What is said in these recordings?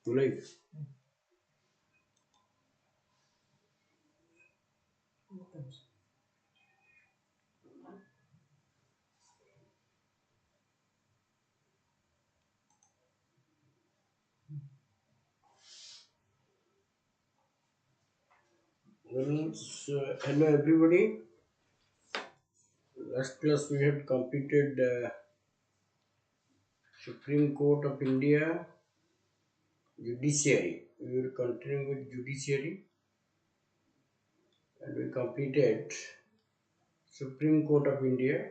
Like hello everybody. Last class we had completed Supreme Court of India Judiciary. We were continuing with Judiciary and we completed Supreme Court of India.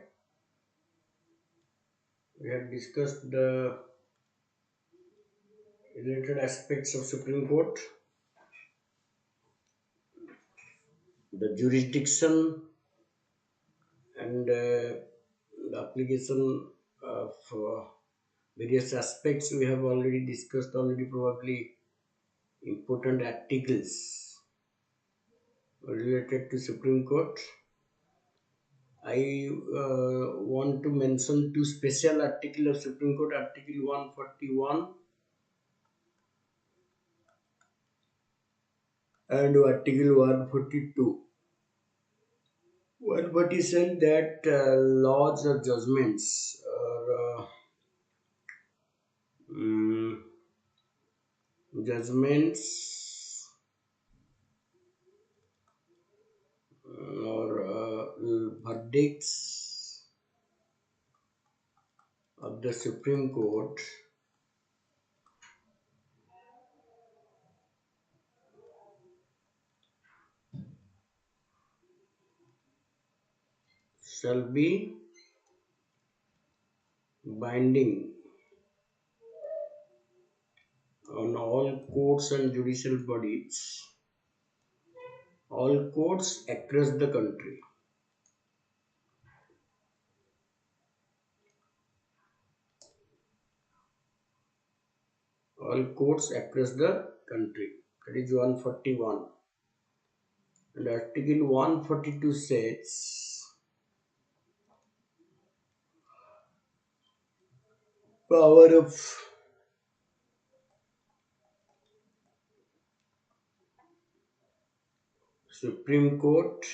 We have discussed the related aspects of Supreme Court, the jurisdiction and the application of various aspects. We have already discussed probably important articles related to Supreme Court. I want to mention two special articles of Supreme Court, Article 141 and Article 142. 140 said that laws or judgments or judgments or verdicts of the Supreme Court shall be binding on all courts and judicial bodies, all courts across the country. All courts across the country. That is 141. And Article 142 says power of Supreme Court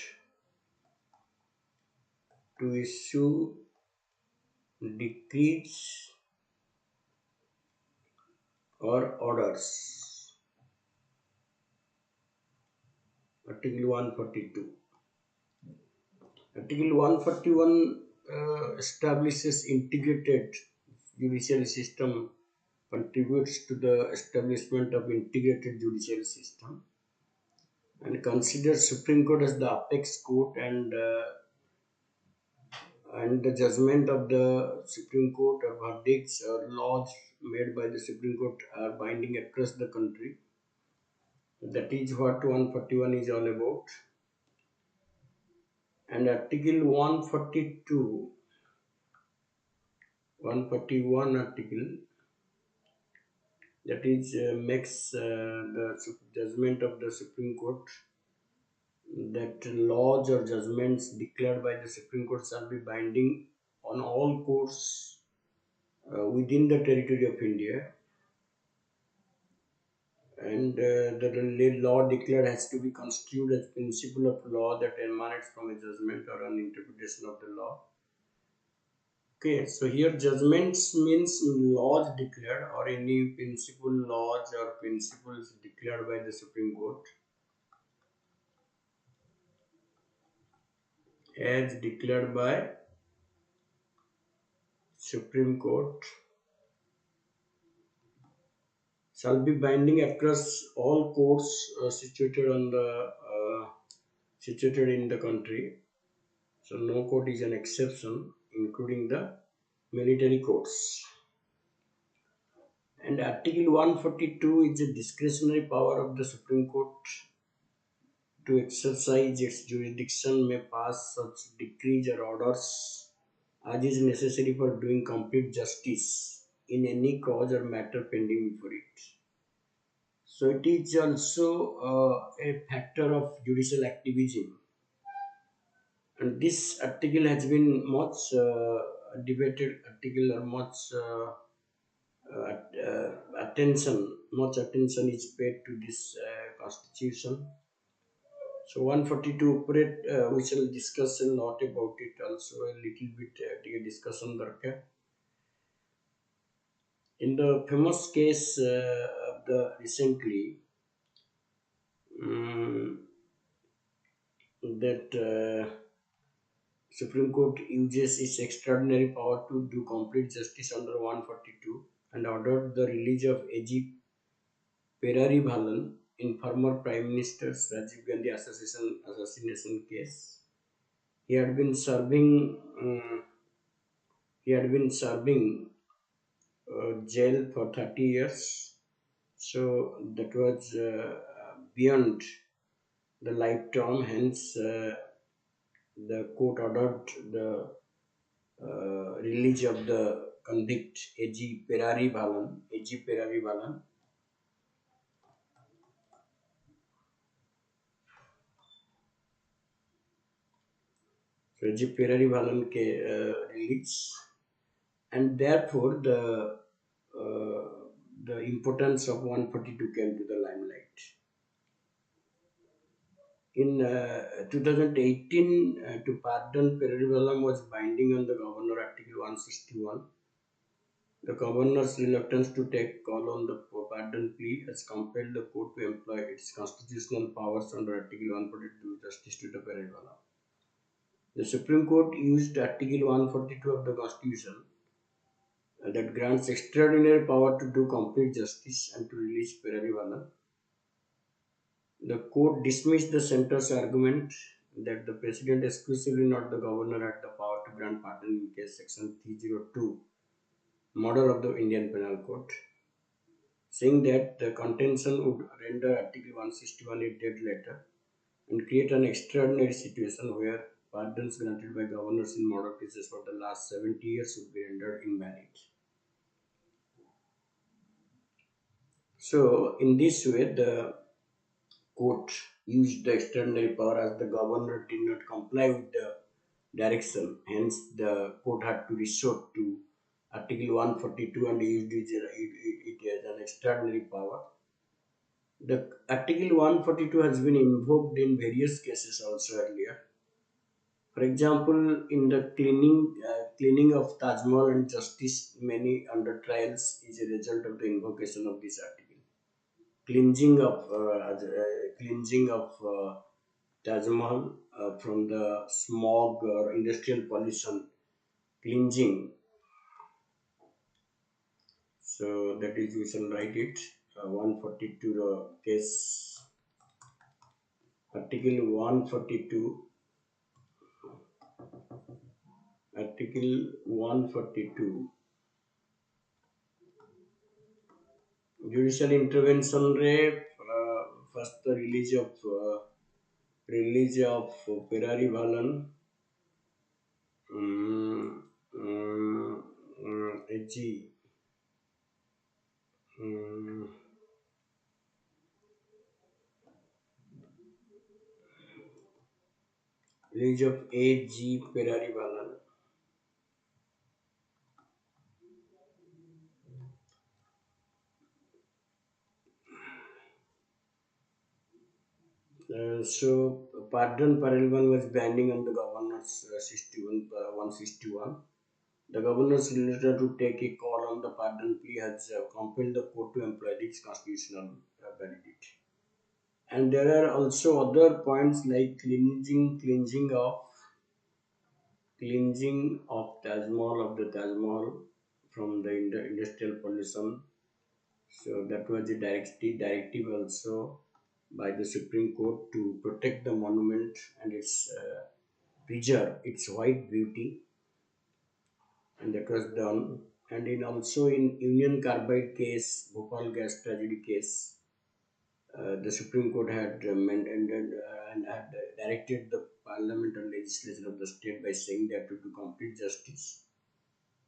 to issue decrees or orders. Article 142. Article 141 establishes integrated judicial system, contributes to the establishment of integrated judicial system, and considers Supreme Court as the apex court, and the judgment of the Supreme Court or verdicts or laws made by the Supreme Court are binding across the country. That is what 141 is all about. And Article 142, 141 article, that is makes the judgment of the Supreme Court that laws or judgments declared by the Supreme Court shall be binding on all courts within the territory of India, and the law declared has to be construed as principle of law that emanates from a judgment or an interpretation of the law. Okay, so here judgments means laws declared or any principle laws or principles declared by the Supreme Court as declared by Supreme Court shall be binding across all courts situated in the country. So no court is an exception, including the military courts. And Article 142 is a discretionary power of the Supreme Court to exercise its jurisdiction, may pass such decrees or orders as is necessary for doing complete justice in any cause or matter pending before it. So it is also a factor of judicial activism. And this article has been much debated article or much attention much attention is paid to this constitution. So 142 operate, we shall discuss a lot about it also, a little bit discussion darkar. In the famous case of the recently, that Supreme Court uses its extraordinary power to do complete justice under 142 and ordered the release of AG Perari Bhalan in former Prime Minister Rajiv Gandhi assassination case. He had been serving. He had been serving jail for 30 years. So that was beyond the life term. Hence, the court ordered the release of the convict AG Perari Bhalan. AG Perari Bhalan. So AG Perari Bhalan ke release, and therefore uh, the importance of 142 came to the limelight. In 2018, to pardon Perarivalam was binding on the governor, Article 161. The governor's reluctance to take call on the pardon plea has compelled the court to employ its constitutional powers under Article 142 justice to the Perarivalam. The Supreme Court used Article 142 of the Constitution that grants extraordinary power to do complete justice and to release Perarivalam. The court dismissed the centre's argument that the president, exclusively not the governor, had the power to grant pardon in case section 302, murder of the Indian Penal Code, saying that the contention would render Article 161 a dead letter and create an extraordinary situation where pardons granted by governors in murder cases for the last 70 years would be rendered invalid. So, in this way, the court used the extraordinary power as the governor did not comply with the direction. Hence, the court had to resort to Article 142 and used it as an extraordinary power. The Article 142 has been invoked in various cases also earlier. For example, in the cleaning of Taj Mahal and justice many under trials is a result of the invocation of this article. Cleansing of Taj Mahal from the smog or industrial pollution, cleansing. So that is, we shall write it 142 case, Article 142, Article 142. Judicial intervention re first the release of Perari Bhalan, AG, release of AG Perari Bhalan. So pardon Parelvan was binding on the governor's 161. The governor's refusal to take a call on the pardon plea has compelled the court to employ its constitutional validity. And there are also other points like cleansing of Taj Mahal, of the Taj Mahal from the industrial pollution. So that was a directive also by the Supreme Court to protect the monument and its preserve its white beauty, and that was done. And in also in Union Carbide case, Bhopal gas tragedy case, the Supreme Court had amended and had directed the Parliament and legislature of the state by saying that to do complete justice,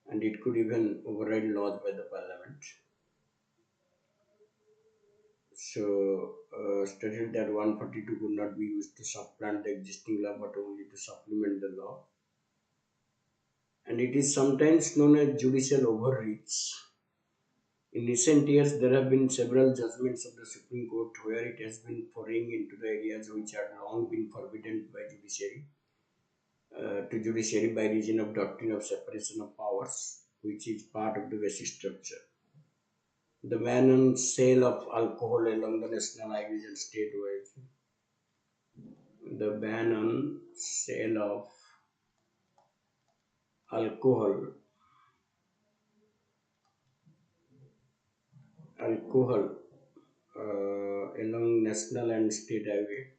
and it could even override laws by the Parliament. So, stated that 142 could not be used to supplant the existing law but only to supplement the law. And it is sometimes known as judicial overreach. In recent years, there have been several judgments of the Supreme Court where it has been foraying into the areas which had long been forbidden by judiciary by reason of doctrine of separation of powers, which is part of the basic structure. The ban on sale of alcohol along the national highways and state highways. The ban on sale of alcohol alcohol along national and state highway.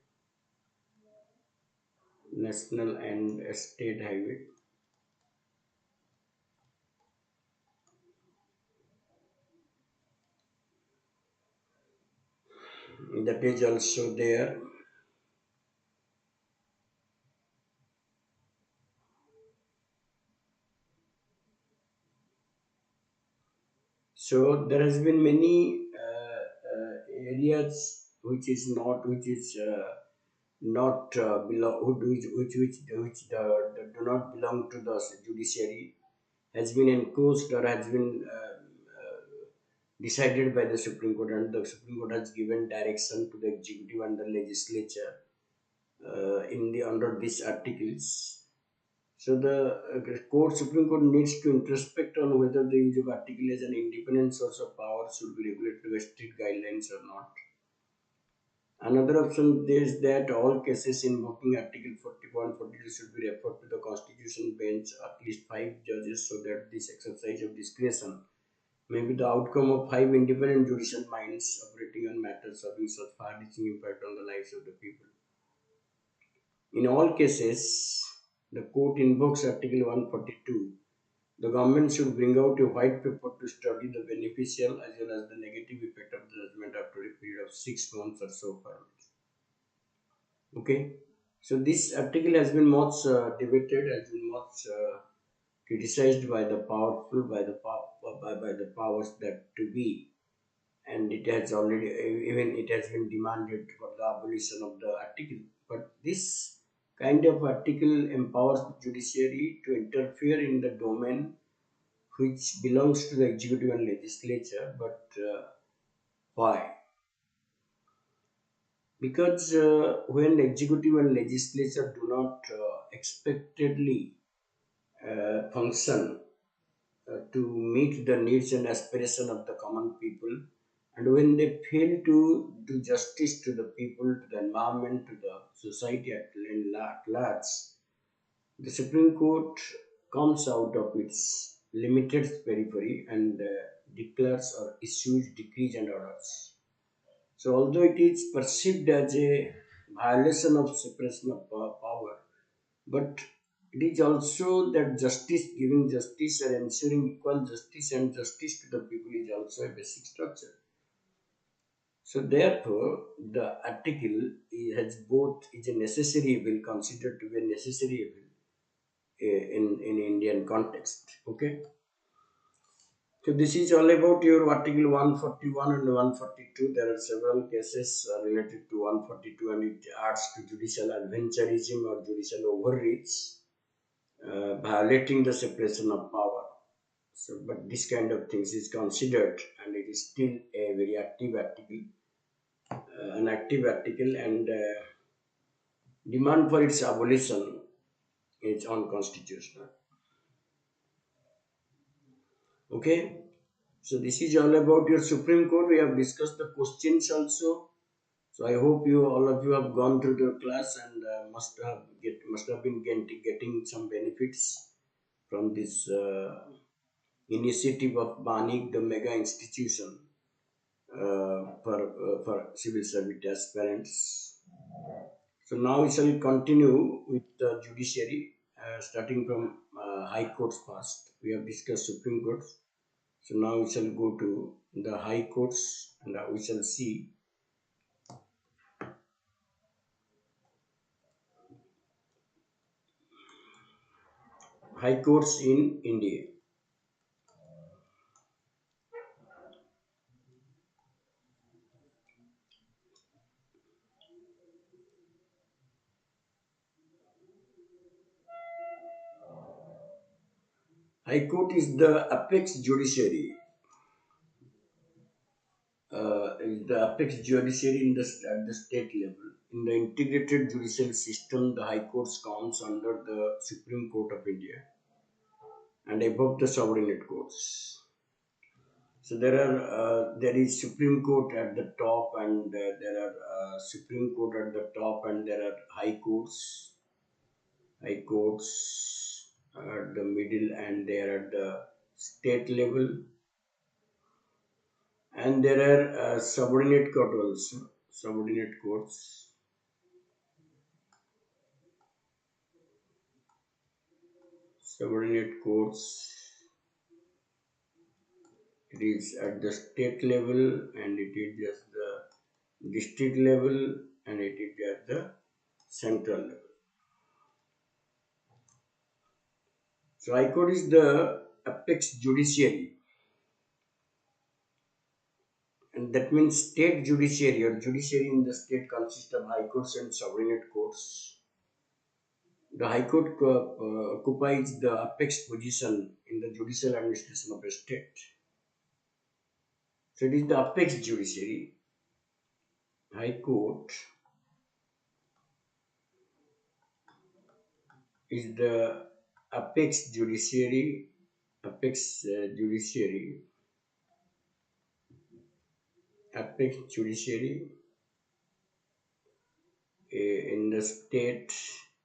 That is also there. So there has been many areas which is not belong which do not belong to the judiciary has been enforced or has been decided by the Supreme Court, and the Supreme Court has given direction to the executive and the legislature in the under these articles. So the Supreme Court needs to introspect on whether the use of article as an independent source of power should be regulated by strict guidelines or not. Another option is that all cases invoking Article 41 42 should be referred to the Constitution bench, at least 5 judges, so that this exercise of discretion may be the outcome of 5 independent judicial minds operating on matters having such far-reaching impact on the lives of the people. In all cases, the court invokes Article 142. The government should bring out a white paper to study the beneficial as well as the negative effect of the judgment after a period of 6 months or so. Okay, so this article has been much debated, has been much criticized by the powerful, by the powers that to be, and it has already even it has been demanded for the abolition of the article. But this kind of article empowers the judiciary to interfere in the domain which belongs to the executive and legislature. But why? Because when executive and legislature do not expectedly function to meet the needs and aspirations of the common people, and when they fail to do justice to the people, to the environment, to the society at large, the Supreme Court comes out of its limited periphery and declares or issues decrees and orders. So, although it is perceived as a violation of separation of power, but it is also that justice, giving justice or ensuring equal justice and justice to the people is also a basic structure. So, therefore, the article has both is a necessary evil, considered to be a necessary evil in Indian context. Okay. So this is all about your Article 141 and 142. There are several cases related to 142, and it adds to judicial adventurism or judicial overreach, violating the separation of power. So, but this kind of things is considered, and it is still a very active article, and demand for its abolition is unconstitutional. Okay. So this is all about your Supreme Court. We have discussed the questions also. So I hope you all of you have gone through the class and must have been getting some benefits from this initiative of Vanik, the mega institution for civil service aspirants. So now we shall continue with the judiciary, starting from High Courts first. We have discussed Supreme Courts. So now we shall go to the High Courts, and we shall see High Courts in India. High Court is the apex judiciary is the apex judiciary at the state level. In the integrated judicial system, the High Courts comes under the Supreme Court of India and above the subordinate courts. So there is Supreme Court at the top, and there are Supreme Court at the top, and there are high courts at the middle, and they are at the state level, and there are subordinate court also, subordinate courts, subordinate courts. It is at the state level, and it is just the district level, and it is at the central level. So High Court is the apex judiciary, and that means state judiciary or judiciary in the state consists of high courts and subordinate courts. The High Court occupies the apex position in the judicial administration of a state. So it is the apex judiciary. High Court is the apex judiciary, apex judiciary in the state,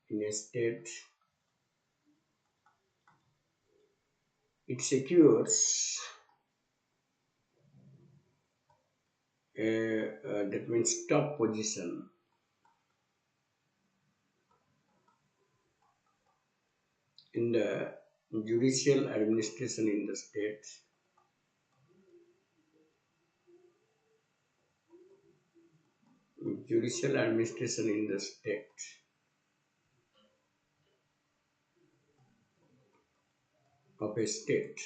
in a state. It secures that means top position in the judicial administration in the state. Judicial administration in the state. Of a state.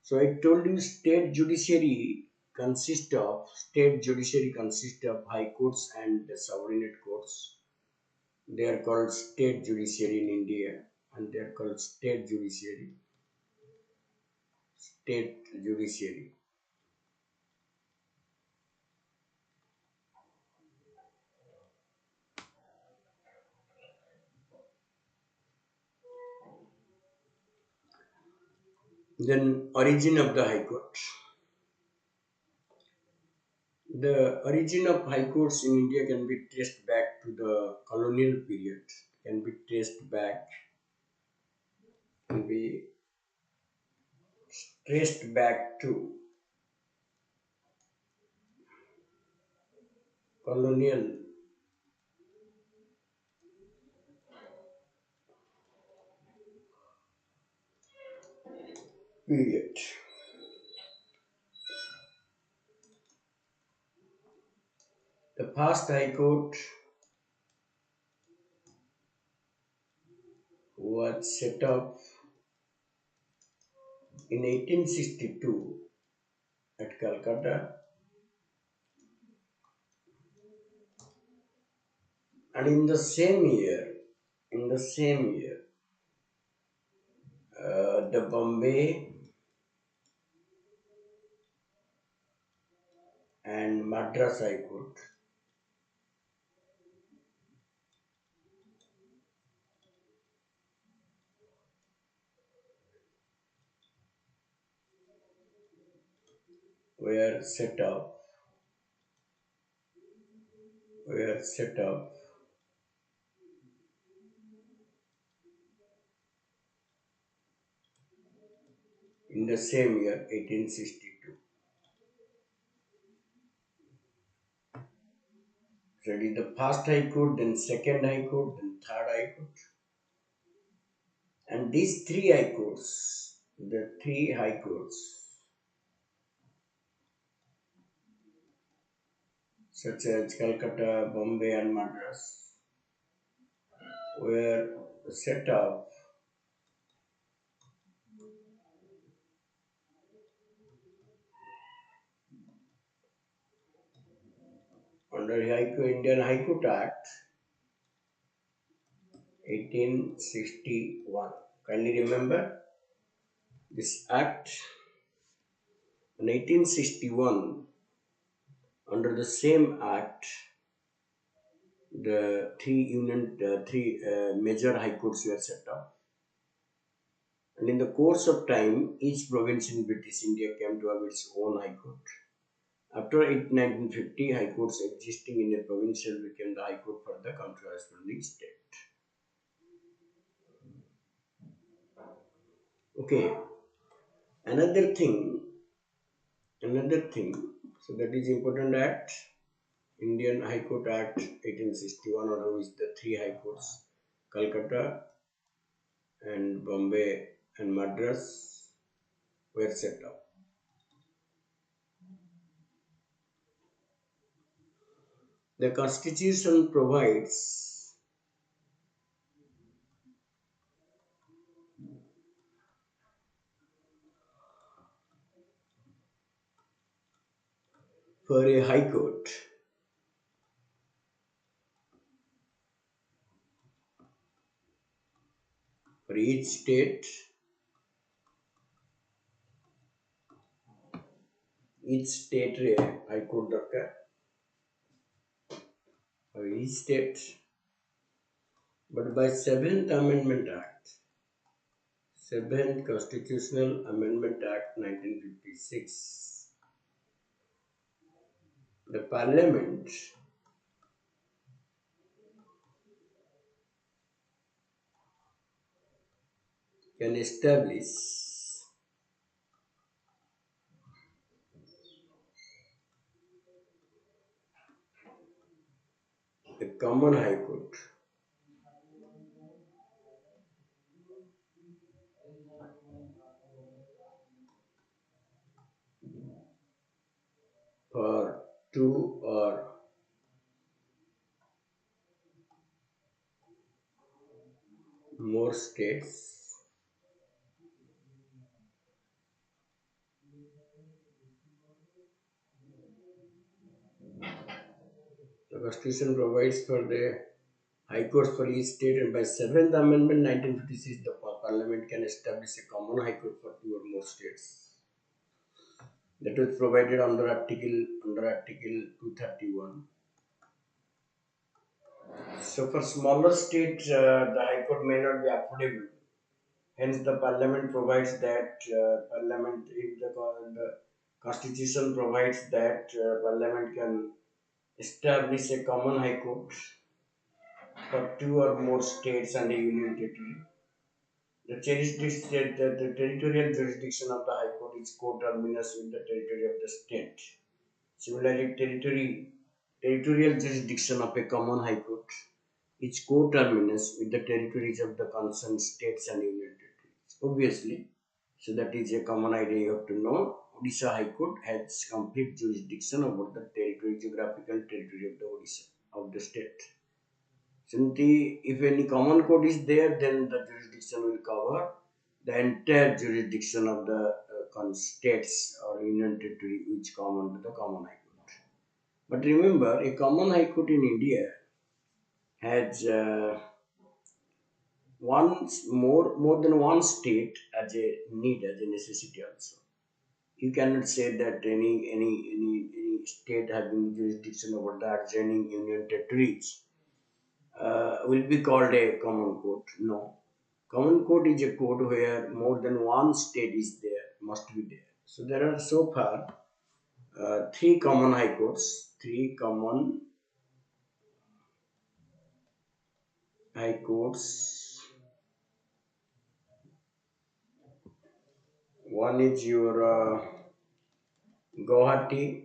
So I told you state judiciary consists of high courts and the subordinate courts. They are called state judiciary in India, and they are called state judiciary. State judiciary. Then origin of the High Court. The origin of high courts in India can be traced back to the colonial period. Can be can be traced back to colonial period. The first High Court was set up in 1862 at Calcutta, and in the same year, the Bombay and Madras High Court were set up were set up in the same year, 1862. So it is the first High Court, then second High Court, then third High Court. And these three High Courts, such as Calcutta, Bombay, and Madras, were set up under Indian High Court Act 1861. Kindly remember this act in 1861. Under the same act, the three major high courts were set up, and in the course of time, each province in British India came to have its own high court. After 1950, high courts existing in a provincial became the high court for the corresponding state. Okay, another thing, so that is important act, Indian High Court Act 1861, under which the three high courts, Calcutta and Bombay and Madras, were set up. The constitution provides for a high court for each state re high court darkar for each state, but by Seventh Constitutional Amendment Act 1956, the Parliament can establish a common high court for two or more states The Constitution provides for the High Courts for each state, and by 7th Amendment 1956, the Parliament can establish a common High Court for two or more states. That was provided under Article 231. So, for smaller states, the High Court may not be affordable. Hence, the Parliament provides that the Constitution provides that Parliament can establish a common High Court for two or more states and a union territory. The territorial jurisdiction of the High Court is coterminous with the territory of the state. Similarly, territorial jurisdiction of a common High Court is coterminous with the territories of the concerned states and union territories. Obviously, so that is a common idea you have to know. Odisha High Court has complete jurisdiction over the geographical territory of the Odisha, of the state. Since if any common court is there, then the jurisdiction will cover the entire jurisdiction of the states or union territory which come under the common high court. But remember, a common high court in India has more than one state as a need, as a necessity also. You cannot say that any state having jurisdiction over the adjoining union territories will be called a common court. No. Common court is a court where more than one state is there, must be there. So there are so far three common high courts. Three common high courts. One is your Guwahati.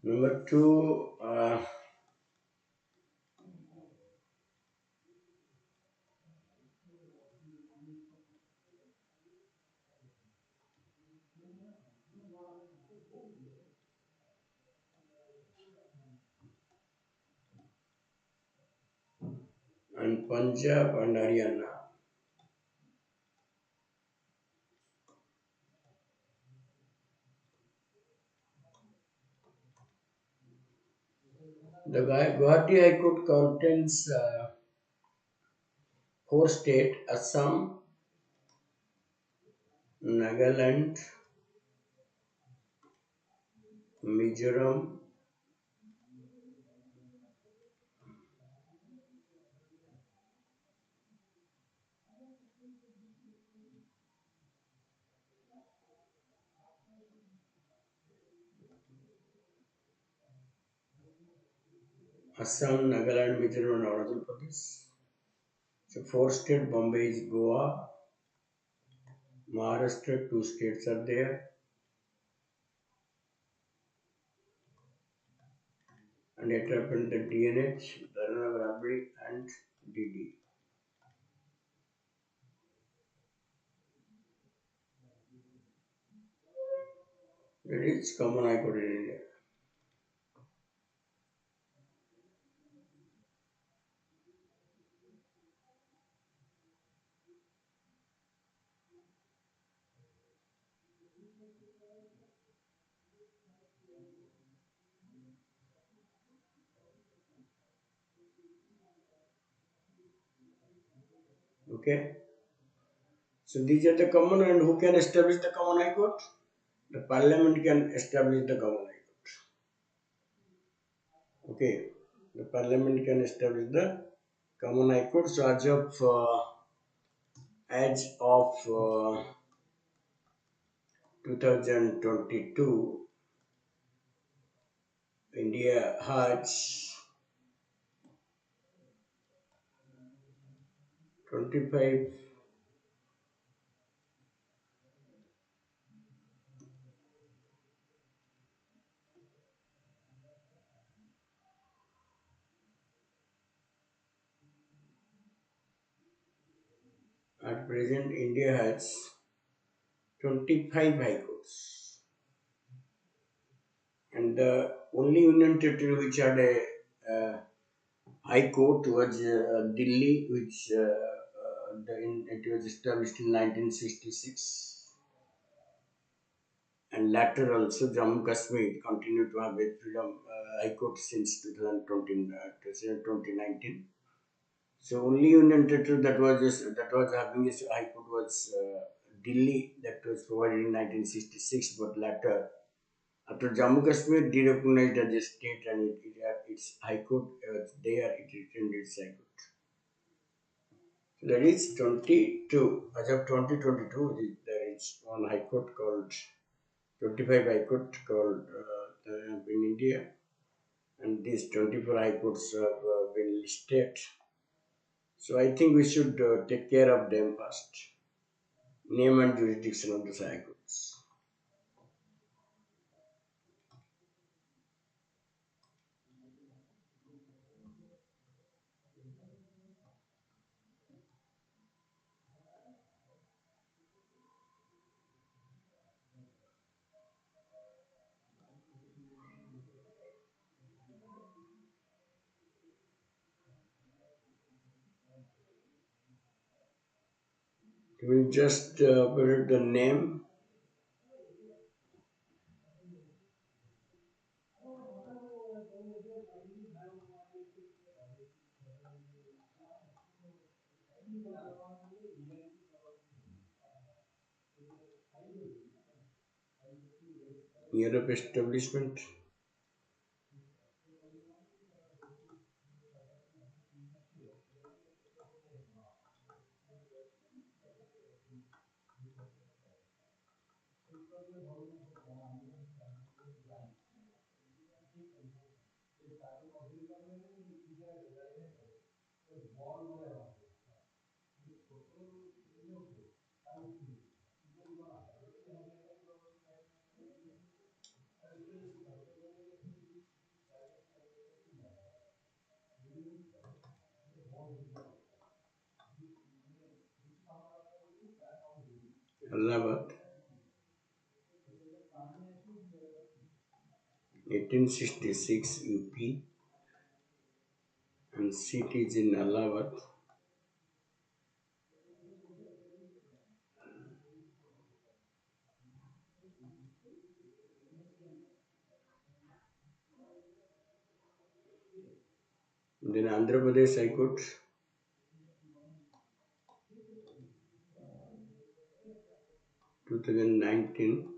Number two, and Punjab and Haryana. The Guwahati High Court contains four states: Assam, Nagaland, Mizoram, Nagaland, Mizoram, and Arunachal Pradesh. So four states: Bombay is Goa, Maharashtra, two states are there, and it happened the DNH, Dharana Rabri, and DD. That is common High Court in India. Okay. So these are the common, and who can establish the common High Court? The Parliament can establish the common High Court. Okay. The Parliament can establish the common High Court. So as of 2022, India has 25 at present. India has 25 high courts, and the only union territory which had a high court was Delhi, which it was established in 1966, and later also Jammu Kashmir continued to have a freedom high court since 2019. So only union territory that was having its high court was Delhi, that was provided in 1966, but later after Jammu Kashmir derecognized as a state and it had its high court, there it retained its high court. So that is 22. As of 2022, there is one high court called 25 high court called in India, and these 24 high courts have been listed. So I think we should take care of them first. Name and jurisdiction of the high courts. We will just put it the name. Year of establishment. Allahabad. 1866 UP, and seat is in Allahabad. Then Andhra Pradesh High Court, 2019.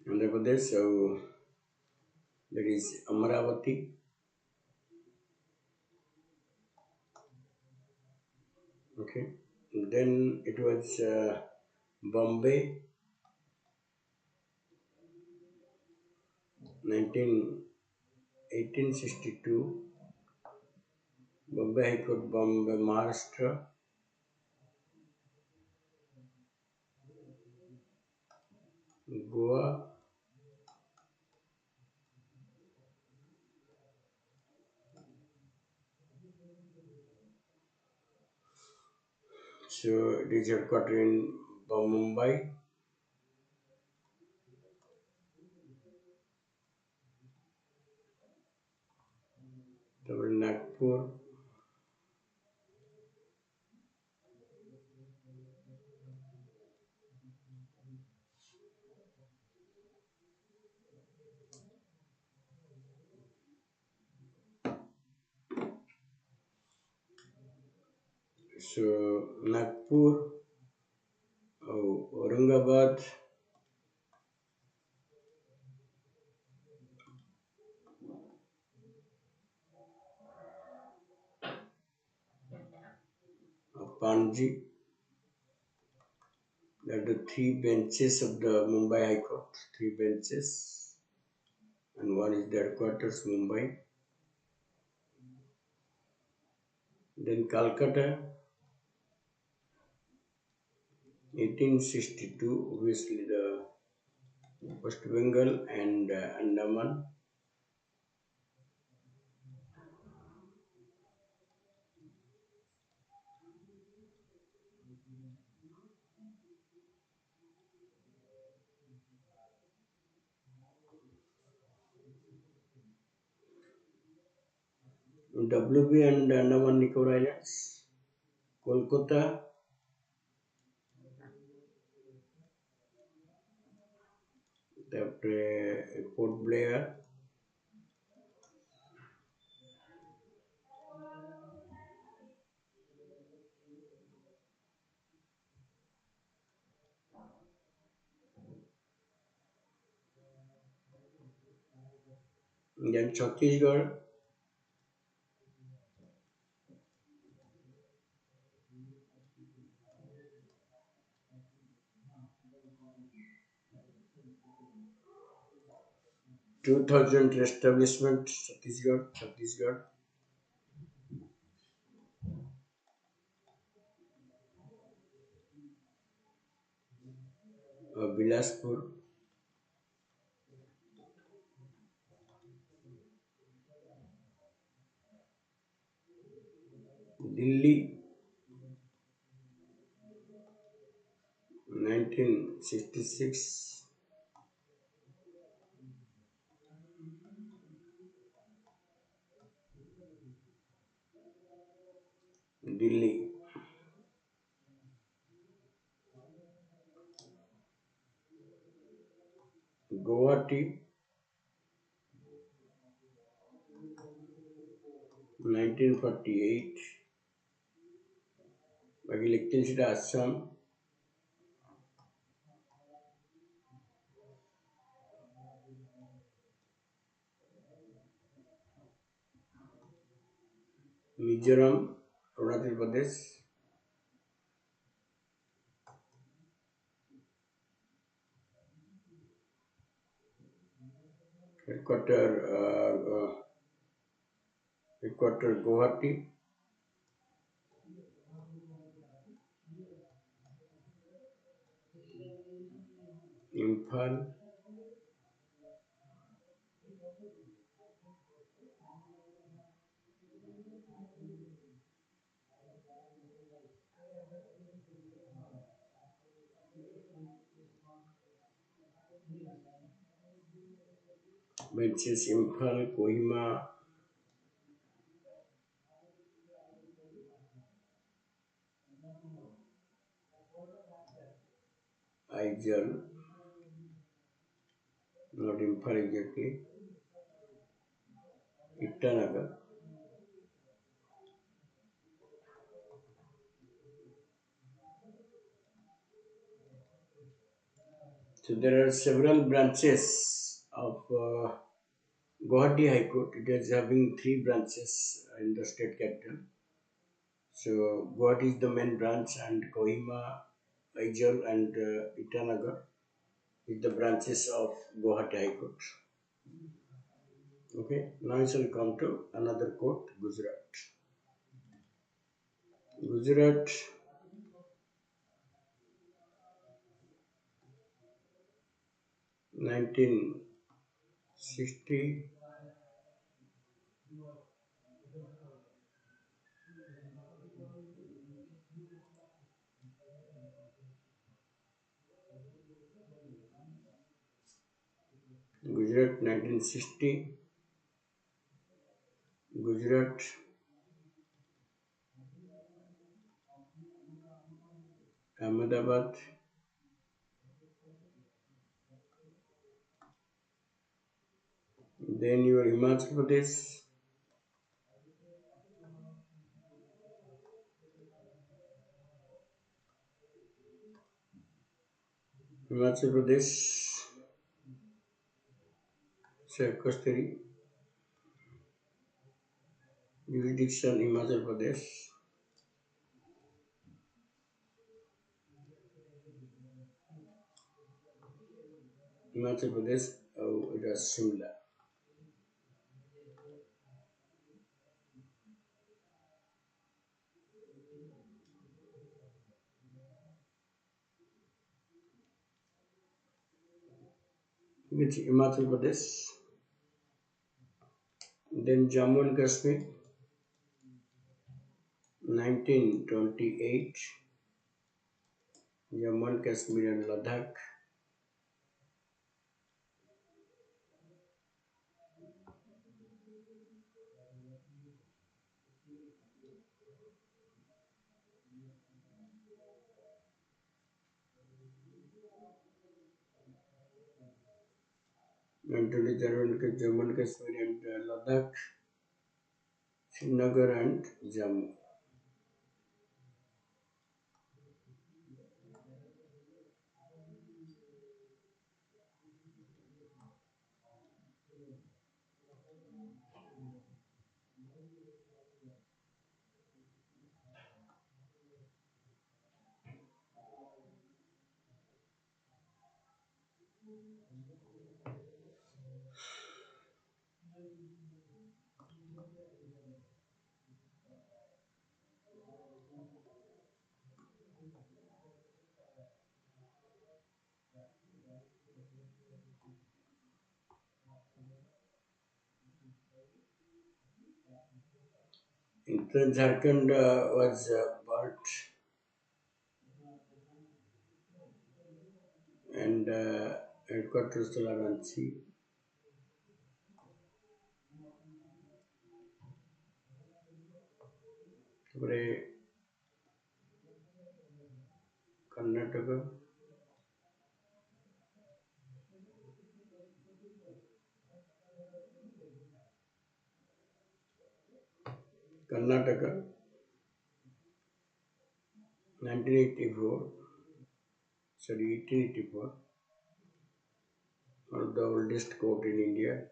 Andhra Pradesh, so that is Amaravati. Okay. Then it was Bombay, 19, 1862. Bombay High Court, Bombay, Maharashtra. Goa, so it is headquartered in Mumbai. Then Nagpur, so Nagpur, Aurangabad, Panji. There are the three benches of the Mumbai High Court, three benches, and one is the headquarters, Mumbai. Then Calcutta, 1862, obviously the West Bengal and Andaman. WB and Andaman Nicobar Islands, Kolkata, তারপরে Port Blair, then Chhattisgarh, 2000 establishment, Chhattisgarh, Bilaspur, Delhi, 1966, Delhi, Guwahati, 1948, বাকি লিখতেন সেটা Assam, Mizoram, Arunachal Pradesh, headquarter Guwahati, Imphal, benches Imphal, Kohima, Aizawl, not Imphal exactly, Itanagar. So there are several branches of Guwahati High Court. It is having three branches in the state capital. So Guwahati is the main branch, and Kohima, Aizawl, and Itanagar is the branches of Guwahati High Court. Okay, now I shall come to another court, Gujarat. Gujarat 1960, Gujarat 1960, Gujarat Ahmedabad, then your Himachal Pradesh, Himachal Pradesh, Kasturi, jurisdiction Himachal Pradesh, Himachal Pradesh, it was Shimla. Which Himachal Pradesh, then Jammu and Kashmir, 1928, Jammu and Kashmir and Ladakh, and Jammu and Kashmir and Ladakh, Srinagar and Jammu. In Jharkhand was burnt, and headquarters to Ranchi. তারপরে Karnataka, Karnataka, 1984, sorry, 1884, one of the oldest court in India.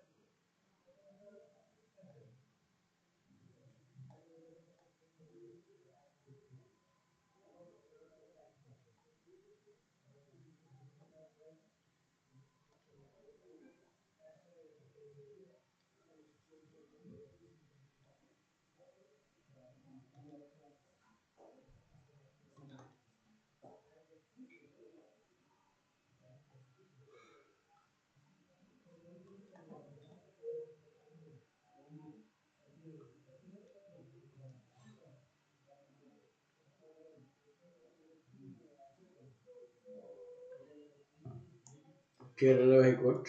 Kerala High Court,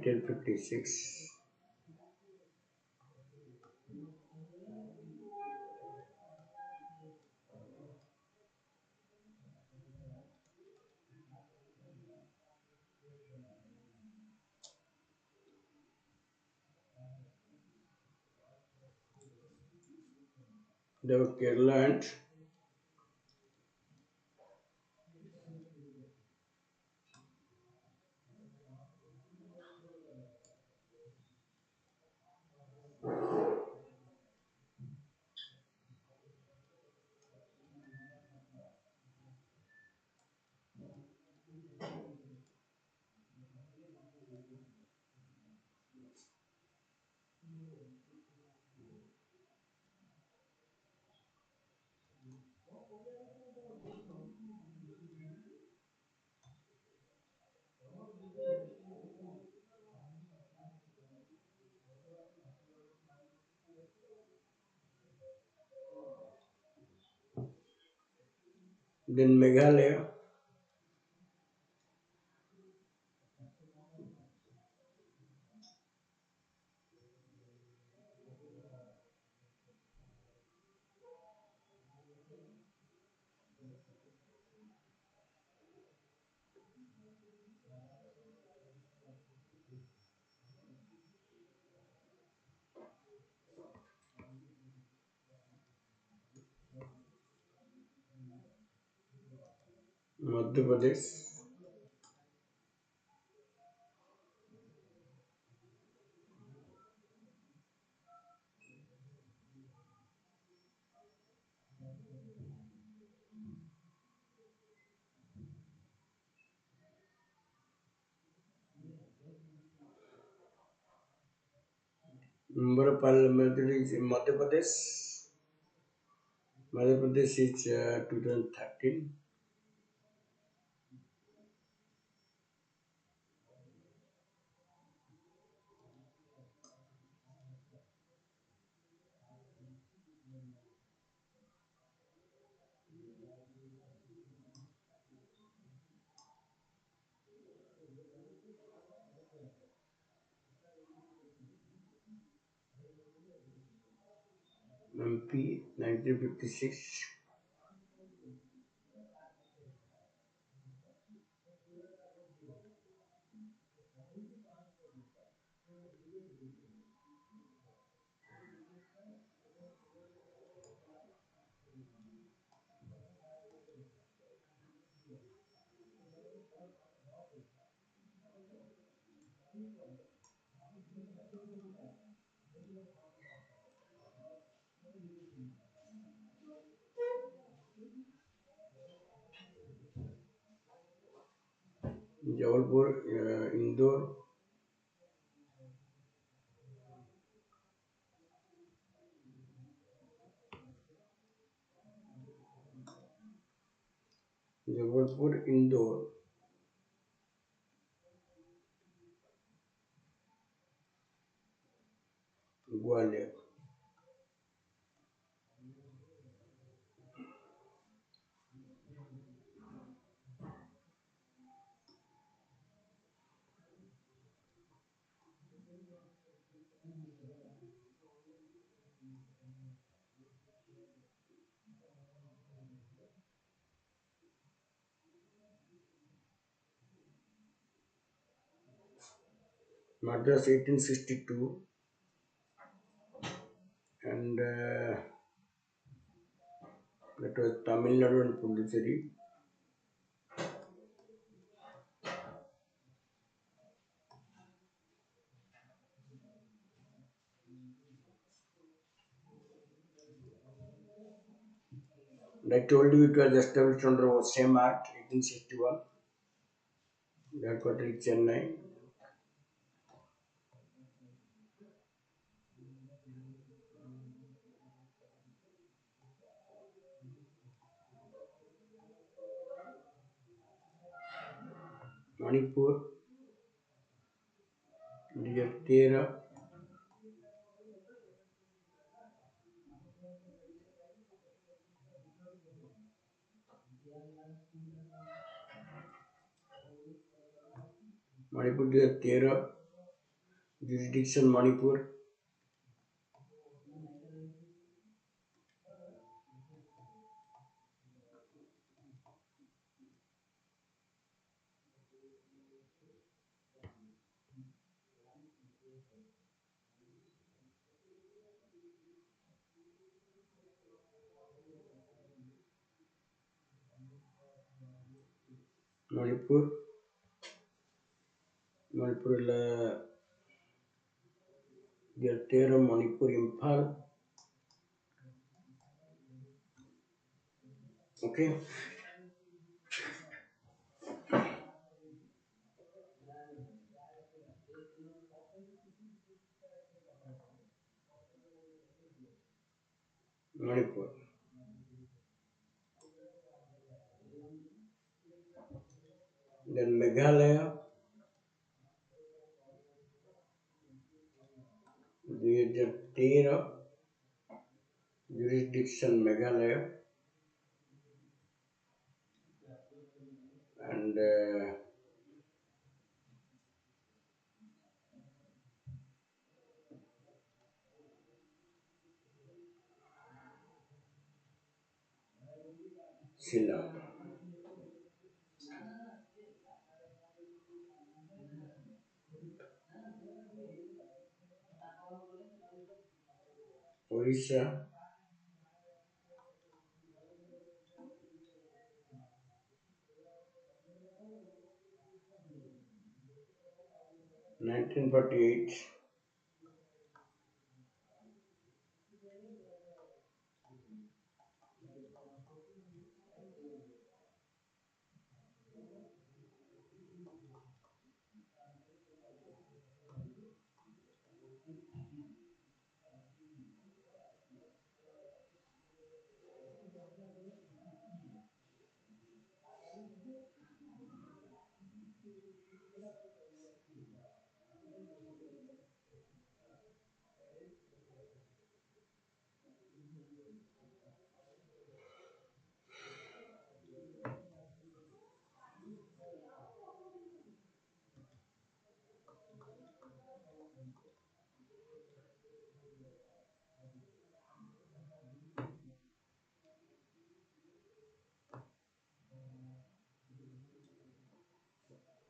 1956. There were Kerala and then Meghalaya. Madhya Pradesh. Number of parliamentaries in Madhya Pradesh. Madhya Pradesh is 2013. MP 1956. Jabalpur, Indore. Jabalpur, Indore. Gwalior. Madras 1862 and that was Tamil Nadu and Puducherry. And I told you it was established under the same act 1861. That got in Chennai. Manipur, year Tera. Manipur year Tera. Jurisdiction Manipur. Manipur. Manipur Gertera Manipur Imphal. Okay. Manipur. Then Meghalaya. 2013 jurisdiction Meghalaya and Shillong. Odisha. 1948.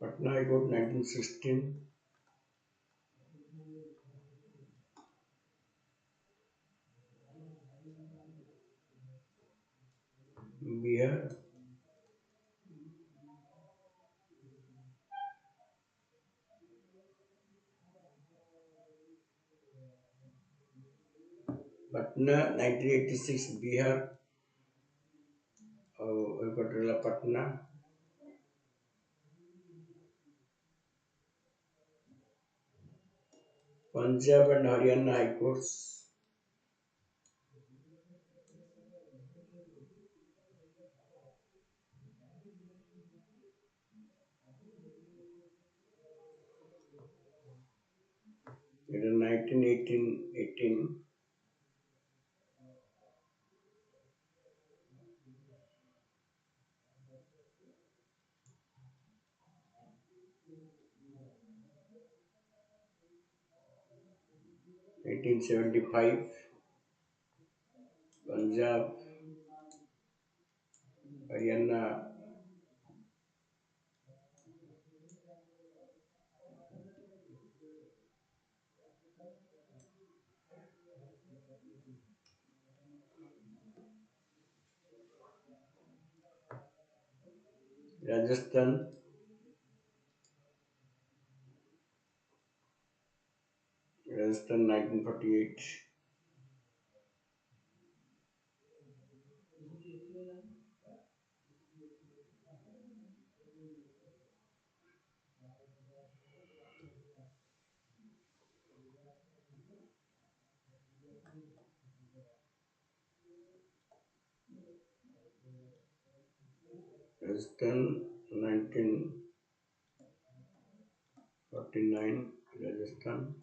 Patna High Court 1916. Bihar. Patna 1986 Bihar. Patna. Punjab and Haryana High Courts. 1918. Eighteen 75. Punjab. Haryana. Rajasthan. Rajasthan 1948. Rajasthan 1949. Rajasthan.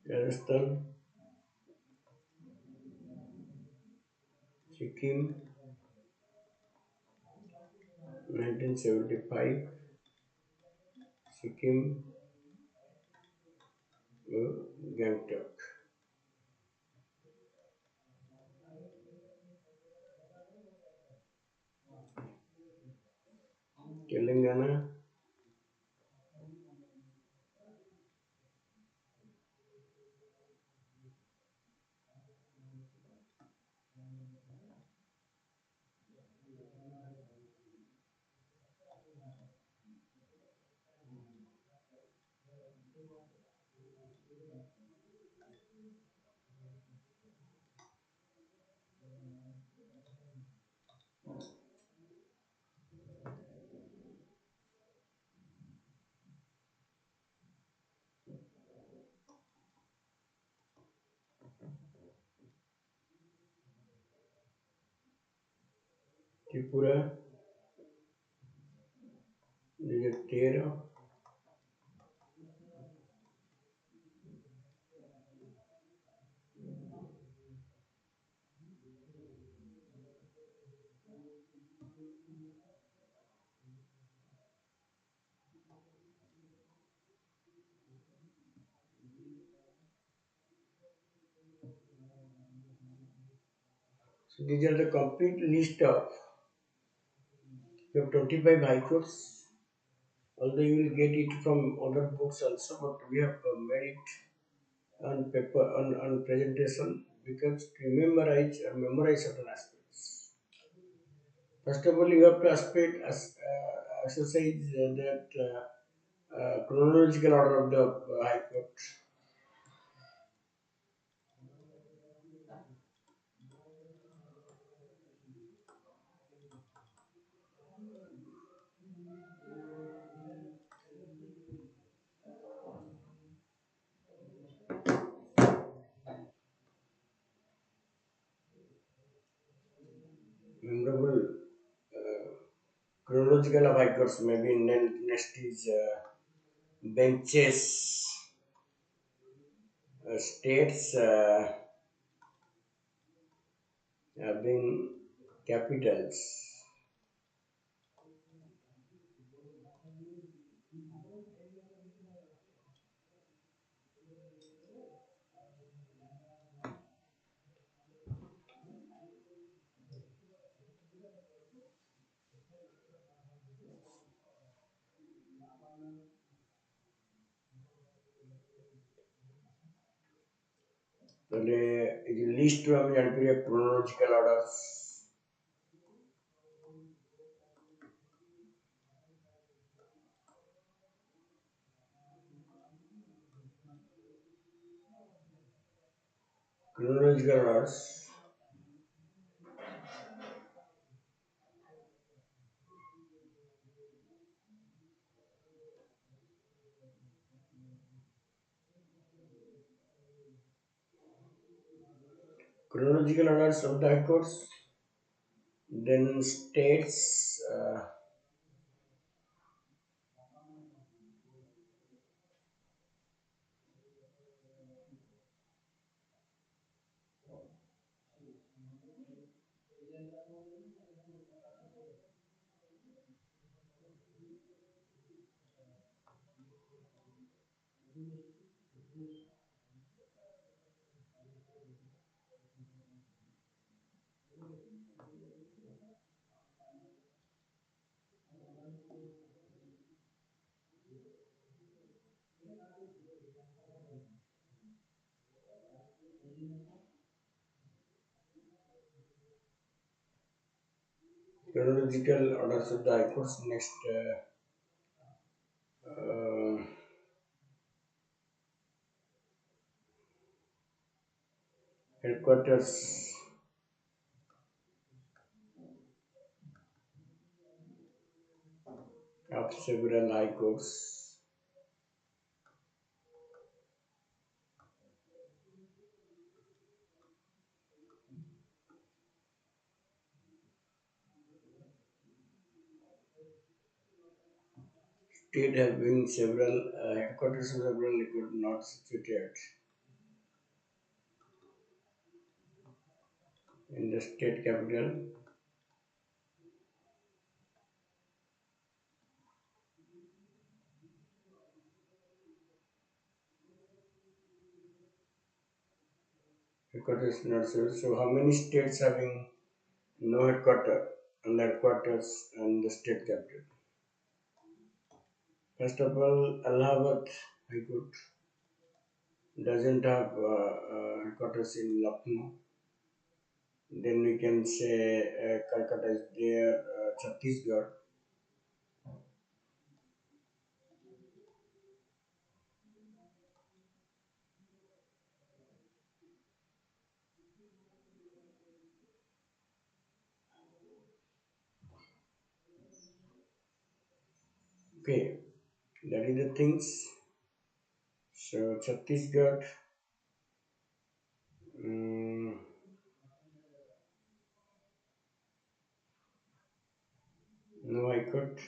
Rajasthan, Sikkim, 1975, Sikkim, Gangtok. Telangana, Tripura, 2013. So these are the complete list of, you have 25 high courts, although you will get it from other books also, but we have made it on paper, on presentation, because to memorize certain aspects. First of all, you have to exercise that chronological order of the high court. Memorable chronological of high courts, maybe next is benches, states being capitals. Then list to chronological orders. Chronological orders. Chronological orders of the high courts. Then states. Chronological orders of the high courts. Next. Uh, Headquarters of several high courts. State having several headquarters of several could not situated. in the state capital. Headquarters not so. So how many states having no headquarter and headquarters and the state capital? First of all, Allahabad High Court doesn't have headquarters in Lucknow. Then we can say Calcutta is there, Chhattisgarh. Okay, that is the things. So Chhattisgarh, mm, no High Court.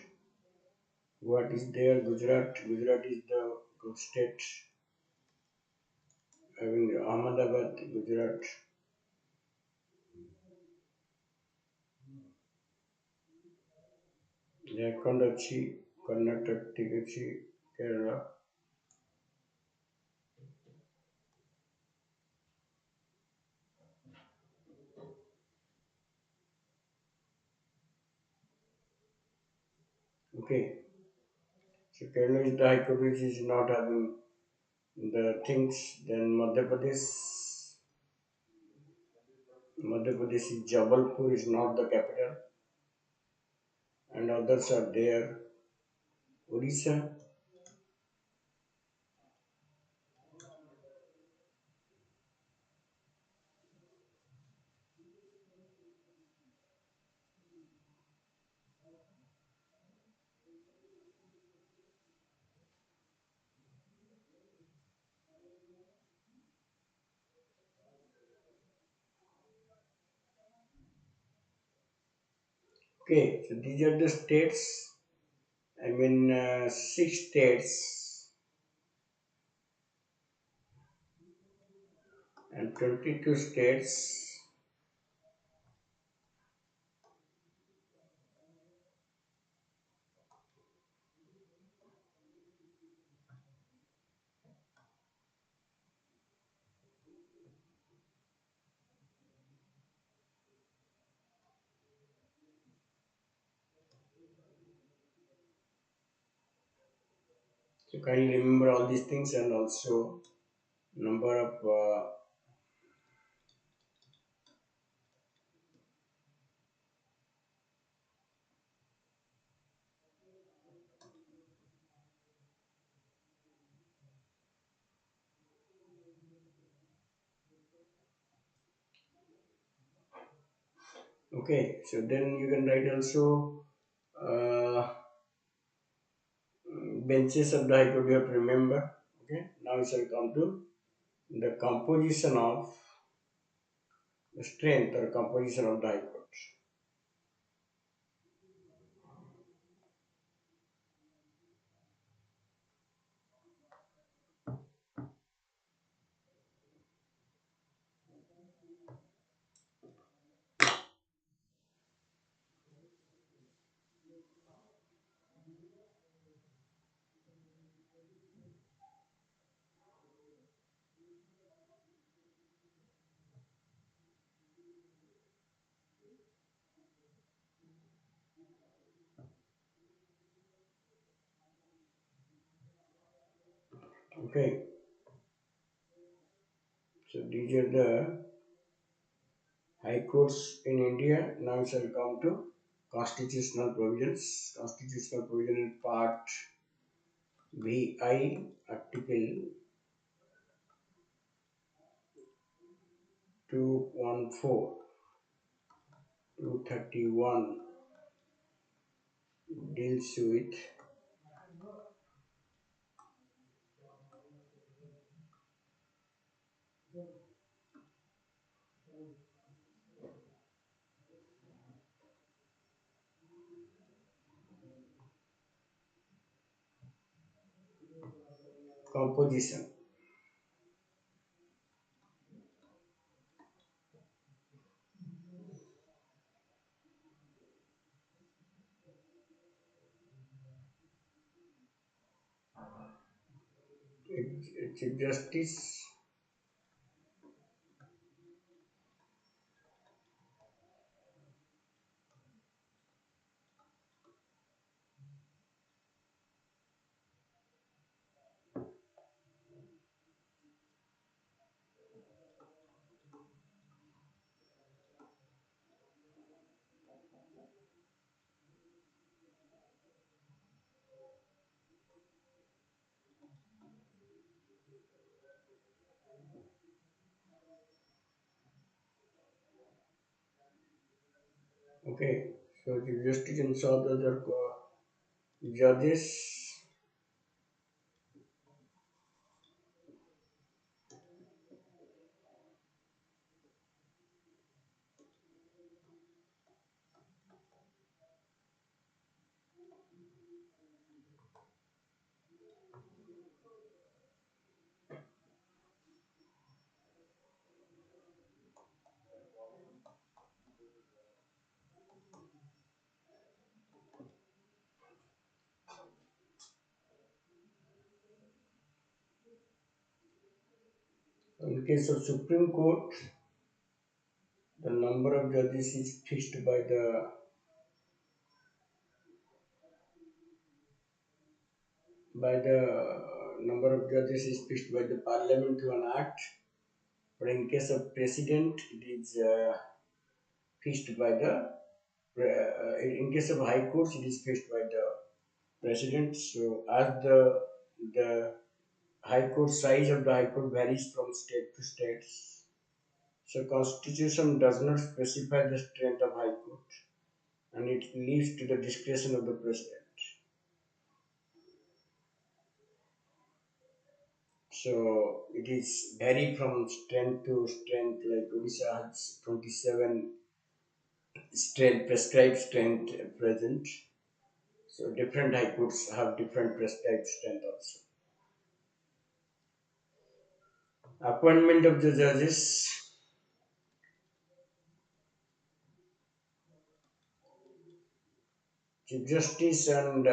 What is there? Gujarat. Gujarat is the state having Ahmedabad, Gujarat. Jharkhand अच्छी, कर्नाटक ठीक अच्छी, Kerala. Okay, so Kerala is the High Court which is not having the things. Then Madhya Pradesh is Jabalpur is not the capital, and others are there. Odisha. Okay, so these are the states. I mean, six states and 22 states. So can you remember all these things and also number of okay, so then you can write also uh, benches of the High Court you have to remember. Okay, now we shall come to the composition of the strength or composition of the High Court. Okay, so these are the High Courts in India. Now we shall come to constitutional provisions. Constitutional provision in part VI, Article 214, 231 deals with composition. Chief Justice. Okay, so Chief Justice and so the other judges. In case of Supreme Court, the number of judges is fixed by the number of judges is fixed by the Parliament through an act. But in case of President, it is fixed by the in case of High Courts, it is fixed by the President. So as the High Court size of the High Court varies from state to state. So Constitution does not specify the strength of High Court, and it leaves to the discretion of the President. So it is vary from strength to strength. Like Odisha has 27 strength prescribed strength present. So different high courts have different prescribed strength also. Appointment of the judges. Chief Justice and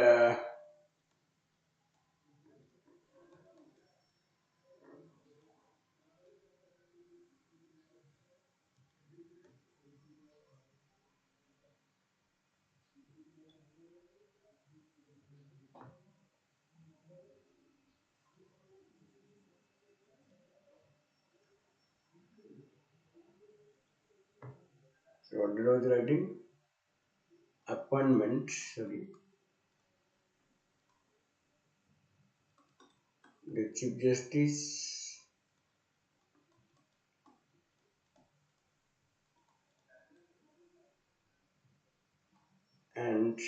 so what was writing? Appointment. Sorry, the Chief Justice and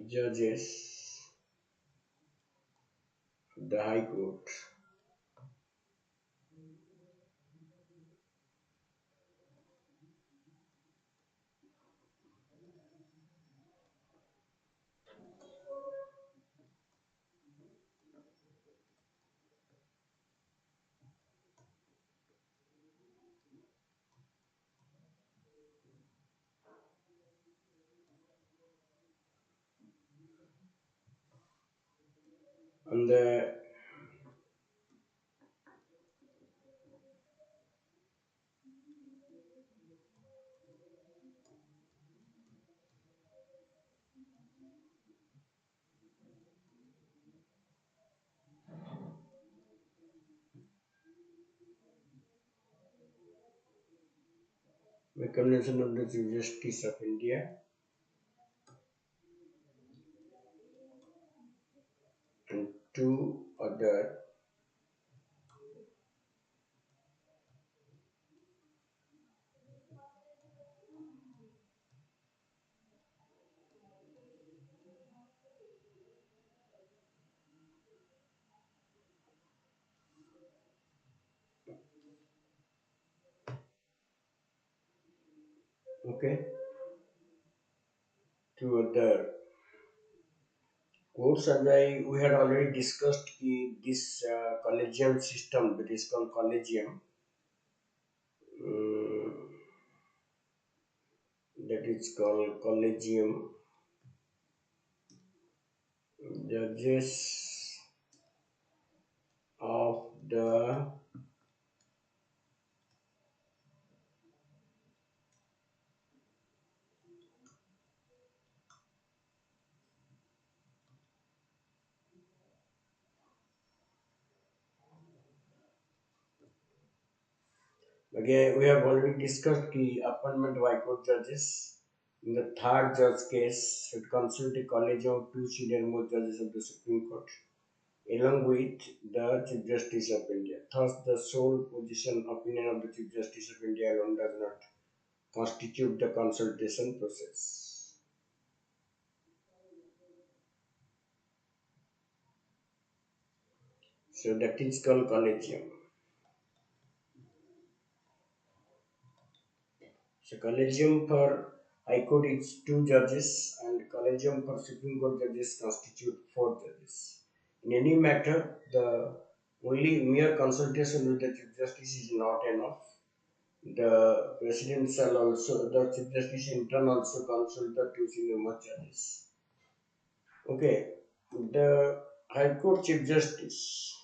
judges of the High Court. On the recommendation of the Chief Justice of India and two other. Okay, two other courts. As we had already discussed this collegium system that is called collegium. um, that is called collegium judges of the Okay, we have already discussed the appointment of High Court judges. In the third judge case, should consult a collegium of two senior most judges of the Supreme Court, along with the Chief Justice of India. Thus, the sole position opinion of the Chief Justice of India alone does not constitute the consultation process. So that is called collegium. So collegium for High Court is two judges, and collegium for Supreme Court judges constitute four judges. In any matter, the only mere consultation with the Chief Justice is not enough. The President shall also, the Chief Justice in turn also consult the two senior most judges. Okay, the High Court Chief Justice.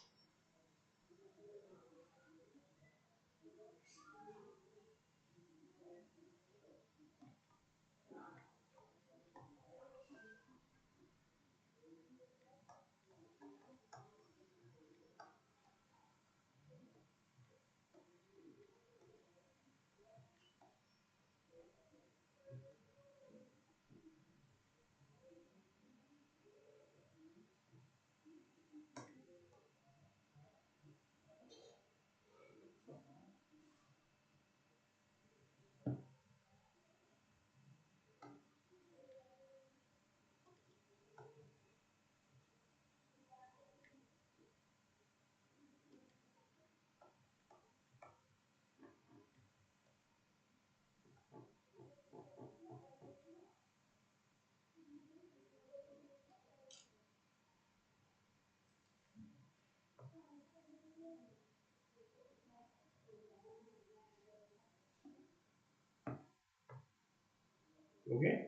Okay,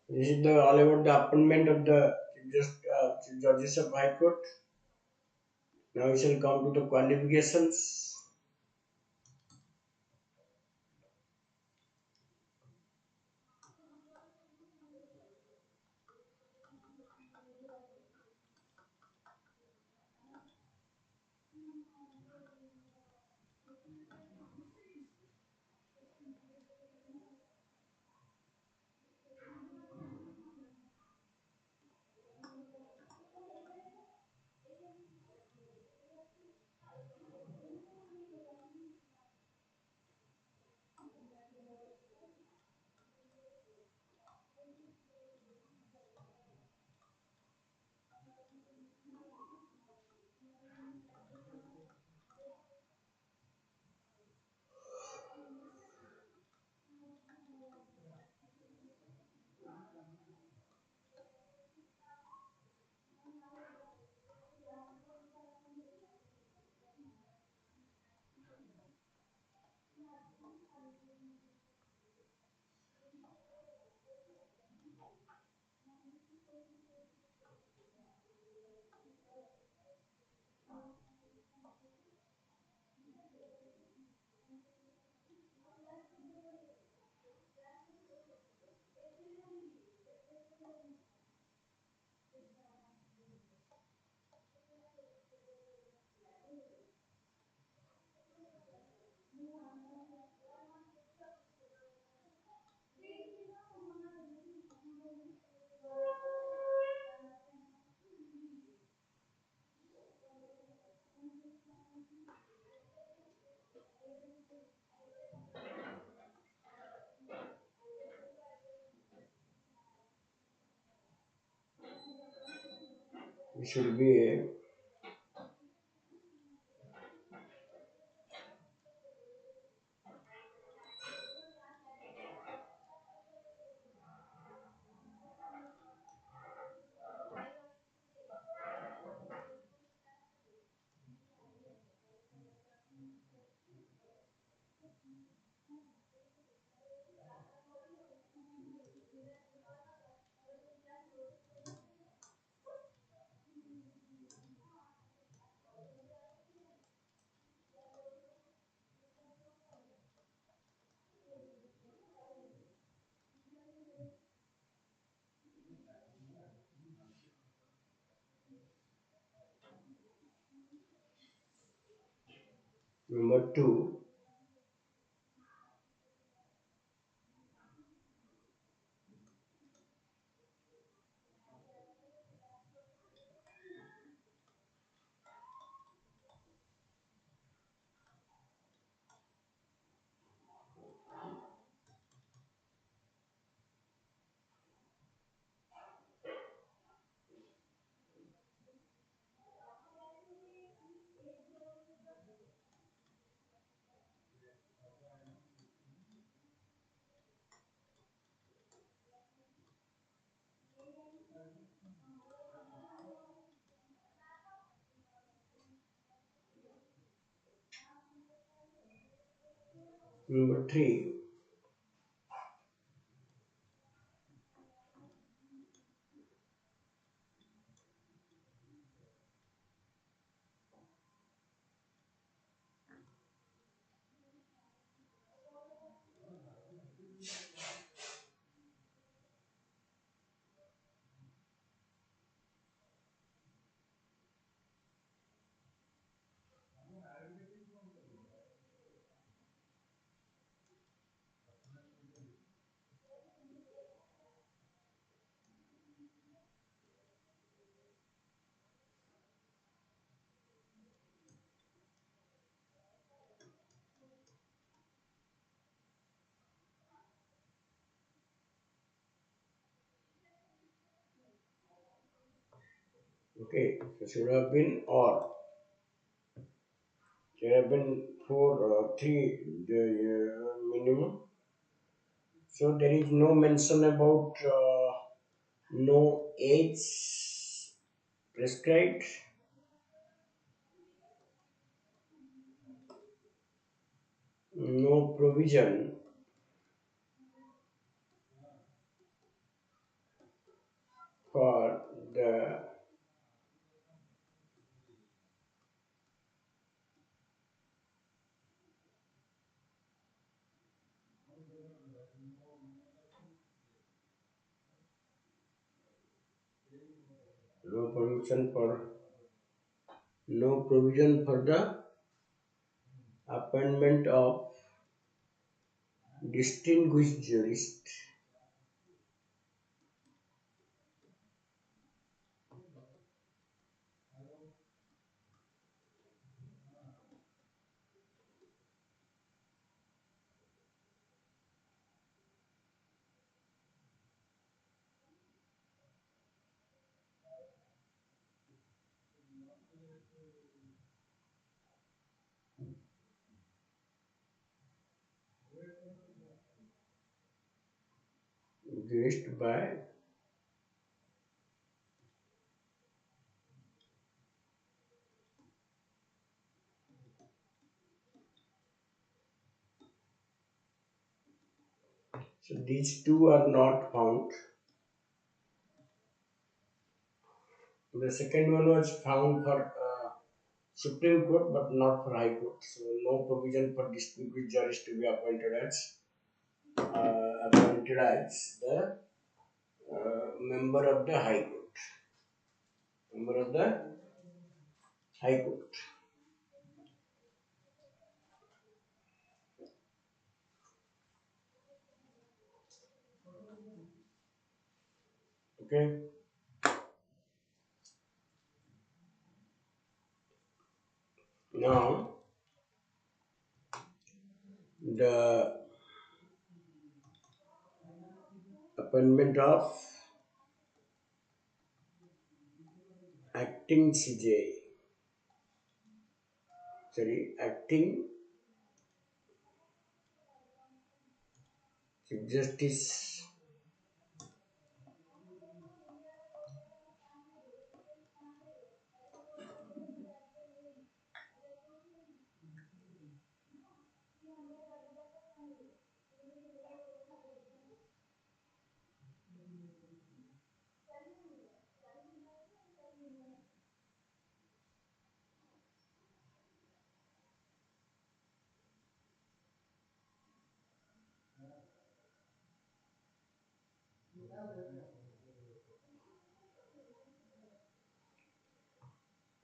this is the all about the appointment of the Chief Judges of High Court. Now we shall come to the qualifications. We should be Number two, number three. Okay, so should have been or. There have been three the minimum. So there is no mention about no age prescribed, no provision for the no provision for no provision for the appointment of distinguished jurist. Graced by. So these two are not found. The second one was found for Supreme Court but not for High Court. So no provision for distinguished judge to be appointed as the member of the High Court. Member of the High Court. Okay. Now the appointment of acting CJ. Sorry, acting Chief Justice.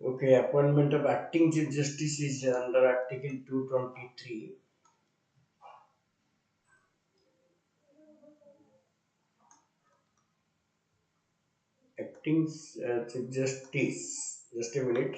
Okay, appointment of acting Chief Justice is under Article 223. Acting Chief Justice. Just a minute.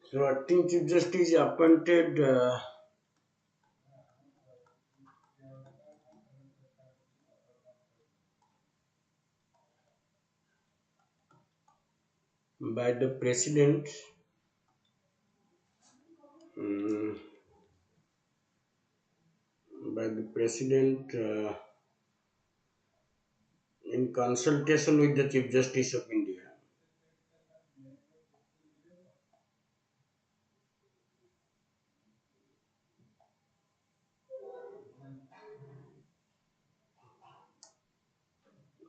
So, acting Chief Justice is appointed by the President. mm, by the President in consultation with the Chief Justice of India.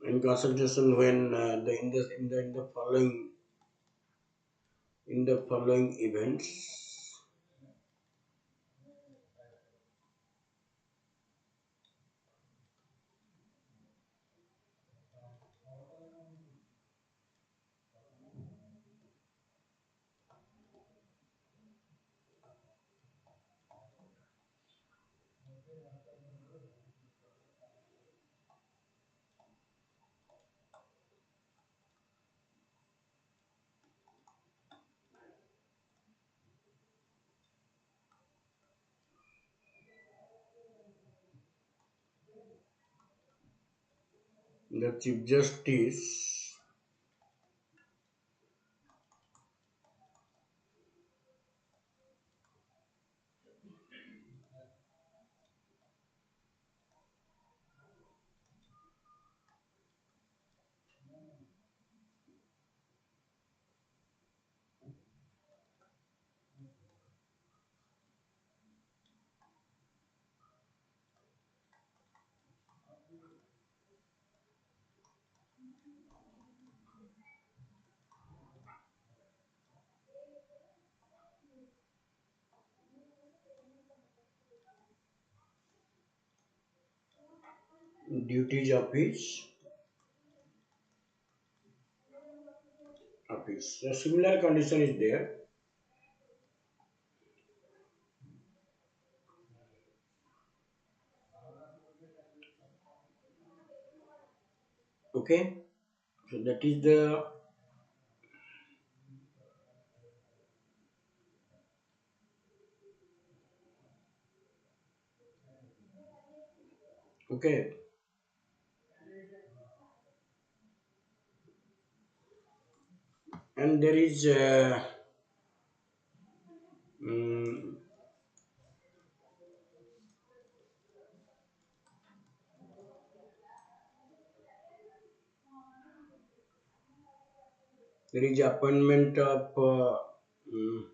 In consultation when in the following events. The Chief Justice duties of his office. A similar condition is there. Okay, so that is the okay, and there is mm, there is appointment of mm,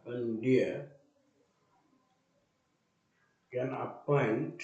and there can appoint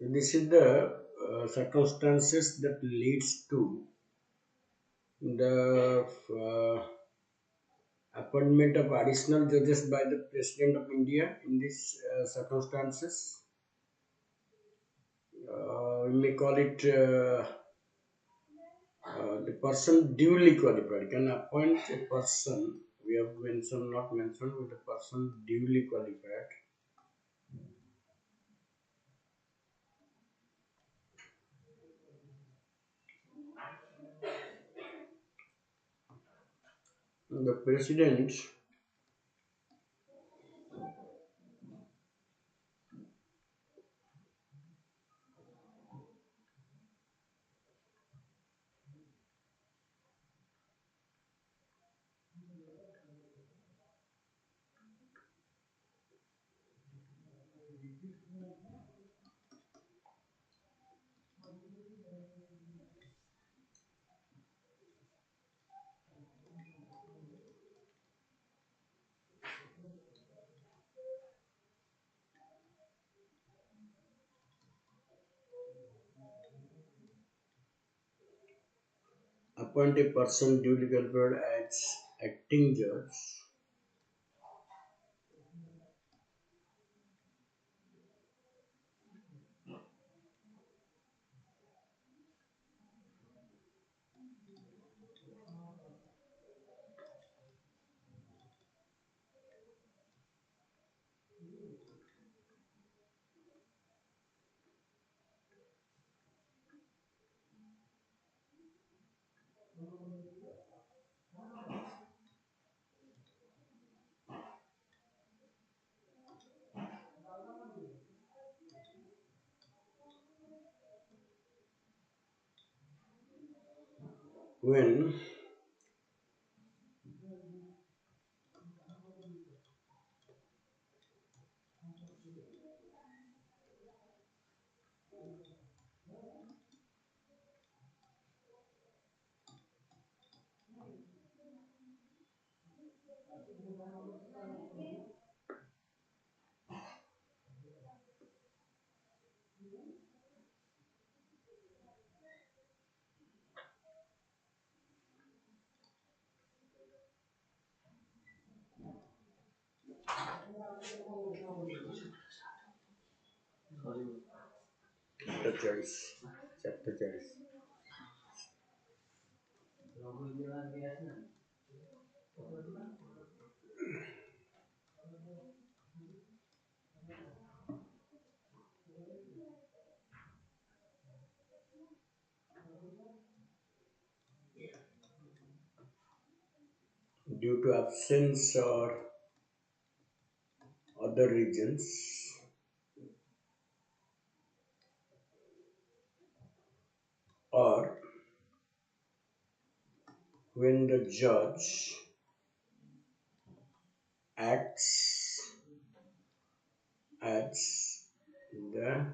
this is the circumstances that leads to the appointment of additional judges by the President of India in these circumstances. We may call it the person duly qualified can appoint a person. We have mentioned, not mentioned, with the person duly qualified. The president appoint a person duly qualified as acting judge when chapter choice chapter choice due to absence or other reasons or when the judge acts as the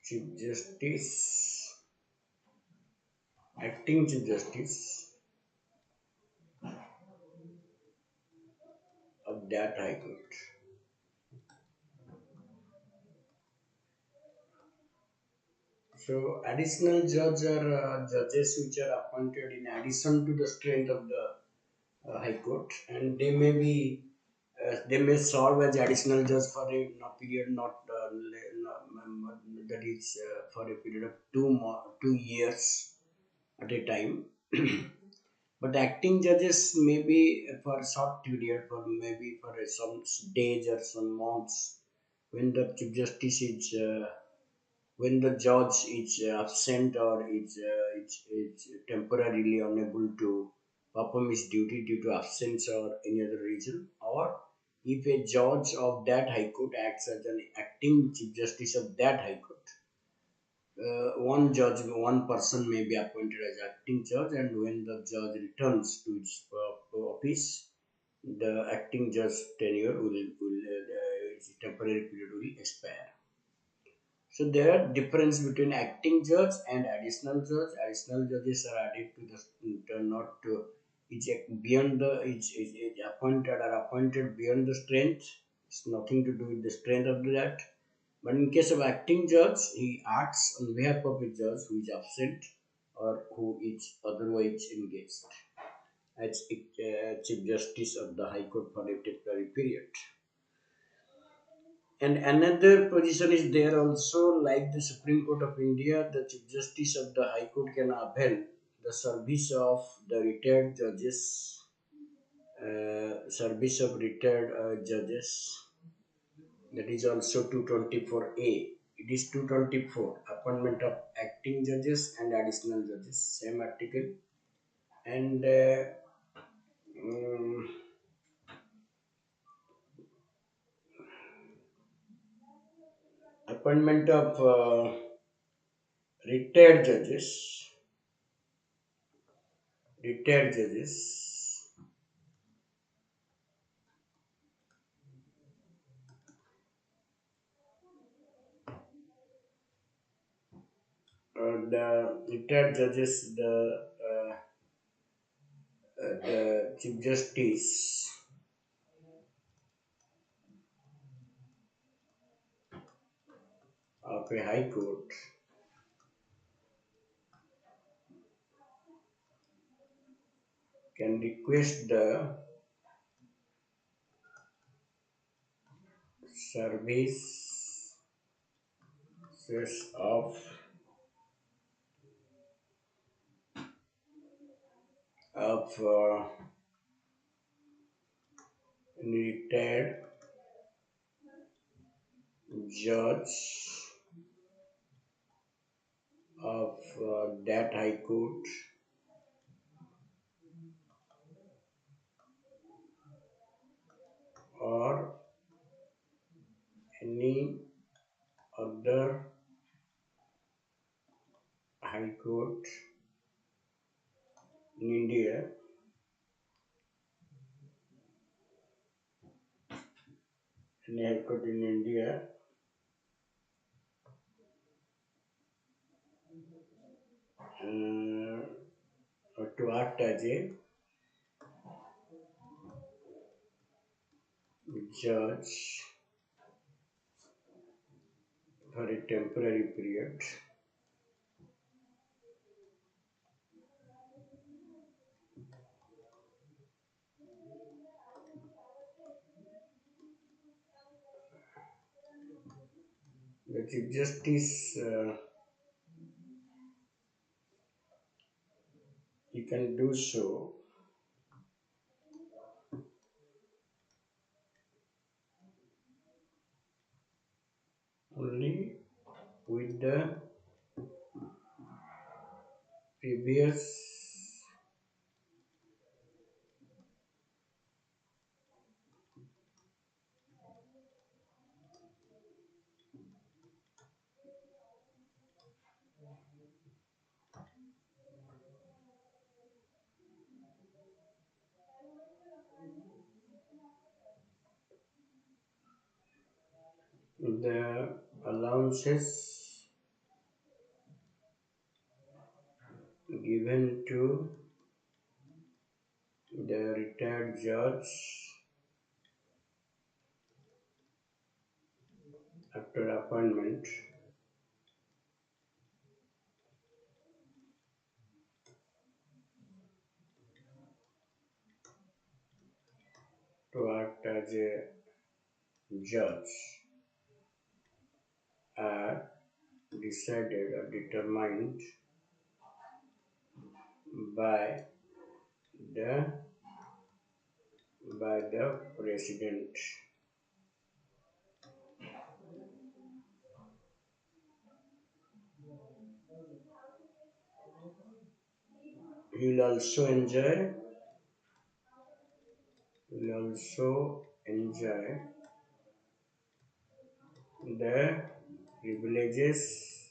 chief justice acting chief justice of that high court. So additional judge are judges which are appointed in addition to the strength of the high court, and they may serve as additional judge for a period not that is for a period of 2 years at a time. But acting judges may be for a short period, for maybe for some days or some months, when the chief justice is when the judge is absent or is temporarily unable to perform his duty due to absence or any other reason, or if a judge of that high court acts as an acting chief justice of that high court, one person may be appointed as acting judge, and when the judge returns to its office, the acting judge tenure will its temporary period will expire. So there are difference between acting judge and additional judge. Additional judges are added to the not to it's beyond the it's appointed are appointed beyond the strength. It's nothing to do with the strength of that. But in case of acting judge, he acts on behalf of a judge who is absent or who is otherwise engaged as chief justice of the High Court for a temporary period. And another position is there also, like the Supreme Court of India, the Chief Justice of the High Court can avail the service of the retired judges, service of retired judges. That is also 224A. It is 224, appointment of acting judges and additional judges, same article. And Mm, appointment of retired judges. Retired judges. The retired judges, the Chief Justice of a High Court can request the services of retired judge of that High Court or any other High Court in India, any High Court in India, uh, to act as a judge for a temporary period. The Chief Justice, he can do so only with the previous the allowances given to the retired judge after appointment to act as a judge are decided or determined by the president. He will also enjoy will also enjoy the privileges,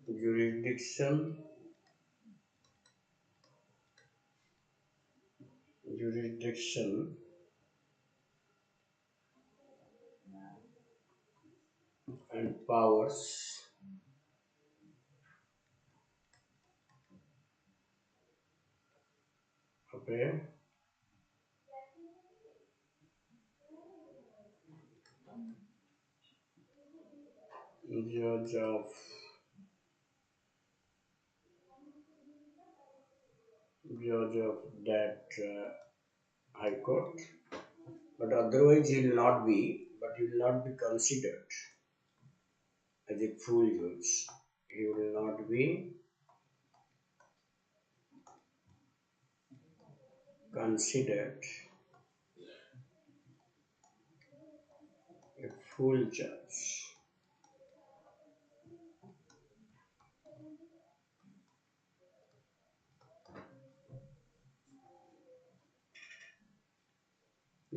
jurisdiction, jurisdiction and powers of a judge of that high court. But otherwise, he will not be. But he will not be considered as a full judge. He will not be considered a full judge.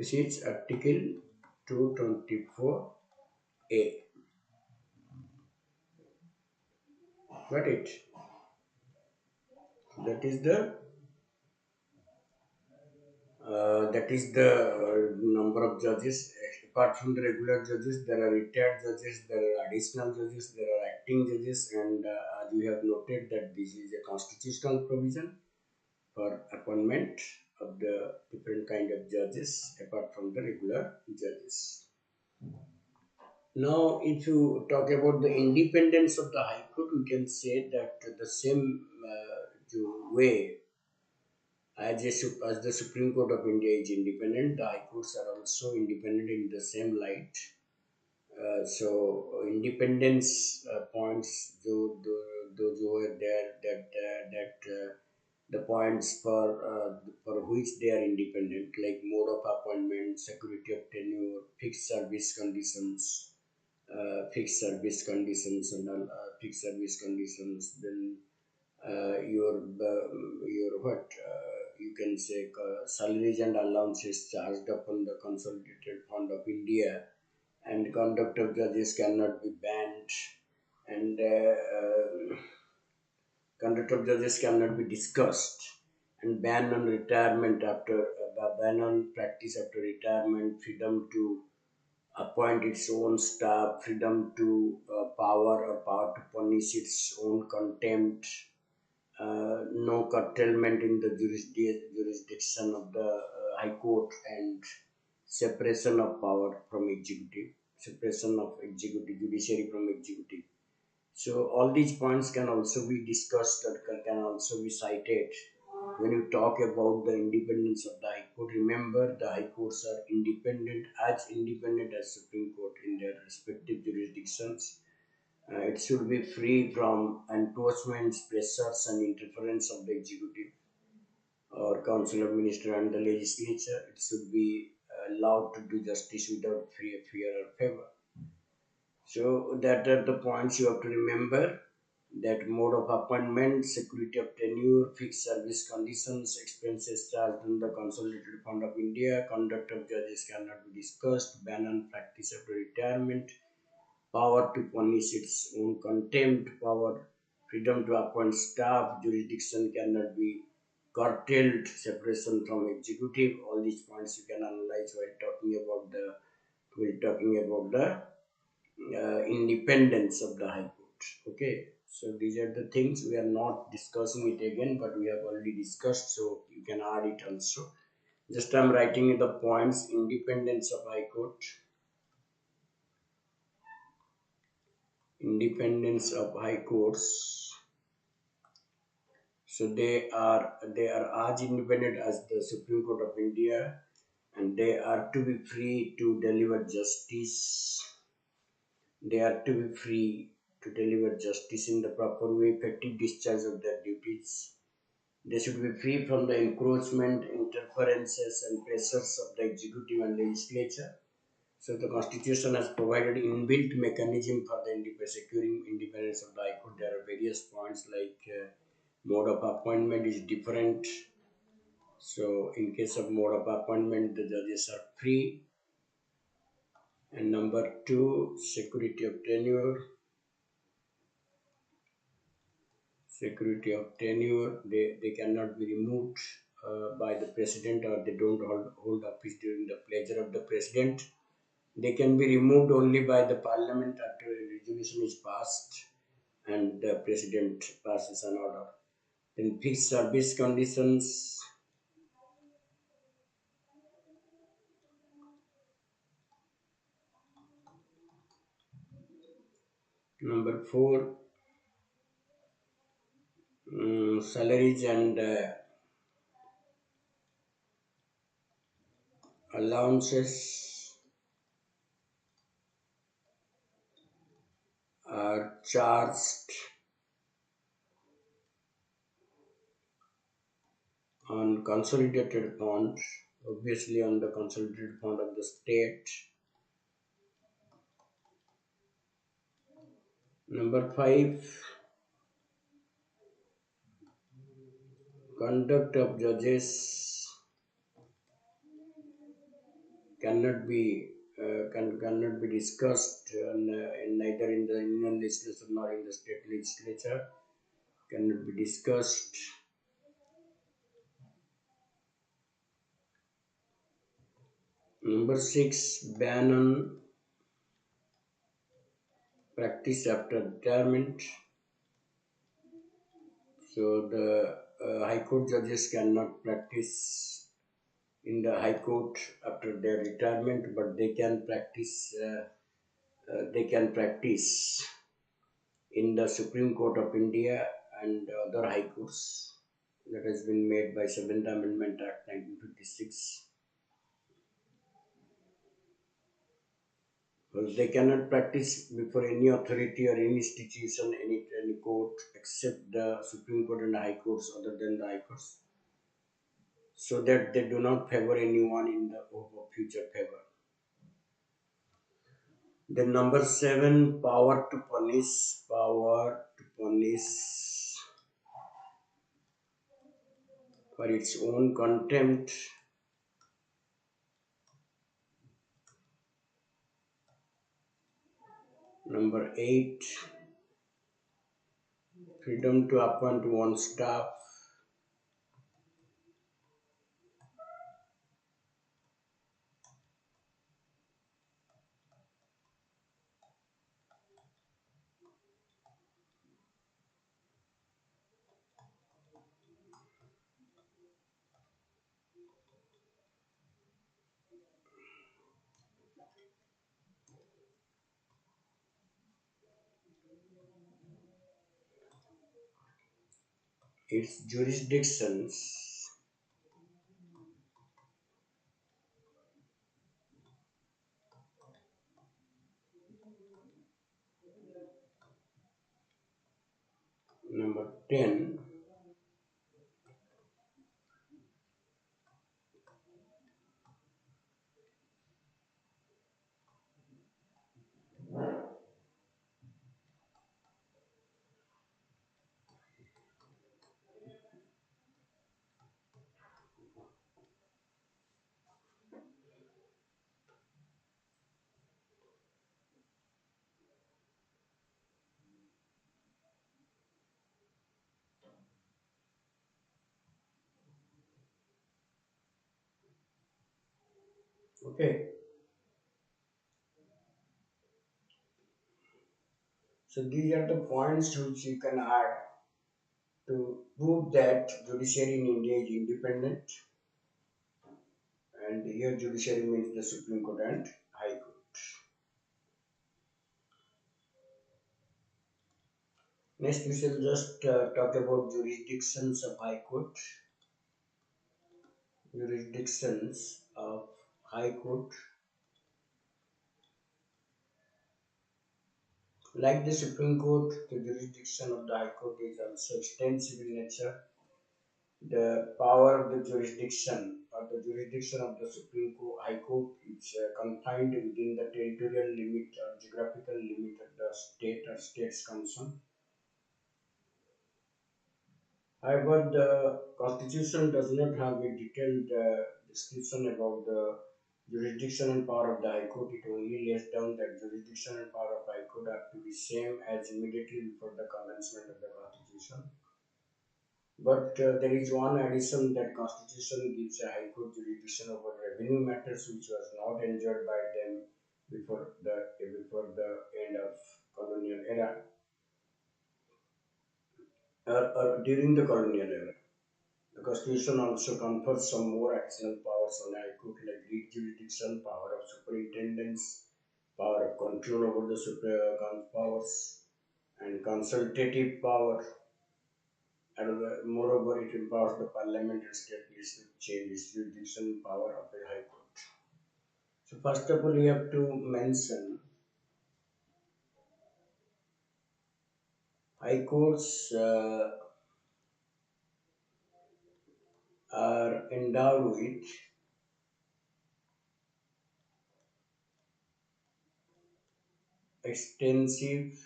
This is Article 224A. Got it? That is the number of judges. Apart from the regular judges, there are retired judges, there are additional judges, there are acting judges, and as we have noted that this is a constitutional provision for appointment of the different kind of judges apart from the regular judges. Now, if you talk about the independence of the High Court, we can say that the same way as the Supreme Court of India is independent, the High Courts are also independent in the same light. So independence points, those who were there, the points for which they are independent, like mode of appointment, security of tenure, fixed service conditions and all, fixed service conditions. Then your what you can say salaries and allowances charged upon the Consolidated Fund of India, and conduct of judges cannot be banned, and conduct of judges cannot be discussed, and ban on practice after retirement, freedom to appoint its own staff, freedom to power to punish its own contempt, no curtailment in the jurisdiction of the High Court, and separation of executive judiciary from executive. So all these points can also be discussed or can also be cited when you talk about the independence of the High Court. Remember, the High Courts are independent as Supreme Court in their respective jurisdictions. It should be free from enforcement, pressures, and interference of the executive or council of minister and the legislature. It should be allowed to do justice without fear or favor. So that are the points you have to remember. That mode of appointment, security of tenure, fixed service conditions, expenses charged on the Consolidated Fund of India, conduct of judges cannot be discussed, ban on practice after retirement, power to punish its own contempt, power, freedom to appoint staff, jurisdiction cannot be curtailed, separation from executive. All these points you can analyze while talking about the independence of the High Court. Okay, so these are the things. We are not discussing it again, but we have already discussed, so you can add it also. Just I'm writing the points: independence of High Court, independence of High Courts. So they are as independent as the Supreme Court of India, and they are to be free to deliver justice. They are to be free to deliver justice in the proper way, effective discharge of their duties. They should be free from the encroachment, interferences, and pressures of the executive and legislature. So the Constitution has provided inbuilt mechanism for the securing independence of the High Court. There are various points like mode of appointment is different. So in case of mode of appointment, the judges are free. And number two, security of tenure. Security of tenure, they cannot be removed by the president, or they don't hold office during the pleasure of the president. They can be removed only by the parliament after a resolution is passed and the president passes an order. Then fixed service conditions. Number four, salaries and allowances are charged on consolidated funds, obviously on the consolidated fund of the state. Number five, conduct of judges cannot be cannot be discussed in neither in the union legislature nor in the state legislature. Cannot be discussed. Number 6, ban on practice after retirement. So the High Court judges cannot practice in the High Court after their retirement, but they can practice. They can practice in the Supreme Court of India and other high courts. That has been made by 7th Amendment Act 1956. Because they cannot practice before any authority or any institution, any court, except the Supreme Court and High Courts, other than the High Courts, so that they do not favor anyone in the hope of future favor. Then number 7, power to punish. Power to punish for its own contempt. Number 8, freedom to appoint one staff. Its jurisdictions. Number 10, okay. So these are the points which you can add to prove that judiciary in India is independent, and here judiciary means the Supreme Court and High Court. Next, we shall just talk about jurisdictions of High Court. Jurisdictions of High Court. Like the Supreme Court, the jurisdiction of the High Court is also extensive in nature. The power of the jurisdiction or the jurisdiction of the Supreme Court, High Court is confined within the territorial limit or geographical limit of the state or states concerned. However, the Constitution does not have a detailed description about the jurisdiction and power of the High Court. It only lays down that jurisdiction and power of High Court are to be same as immediately before the commencement of the Constitution. But there is one addition that Constitution gives a High Court jurisdiction over revenue matters which was not enjoyed by them before the end of colonial era or during the colonial era. The Constitution also confers some more additional powers on the High Court like lead jurisdiction, power of superintendence, power of control over the powers, and consultative power. And moreover, it empowers the Parliament and state legislature to change its jurisdiction power of the High Court. So first of all, you have to mention High Courts are endowed with extensive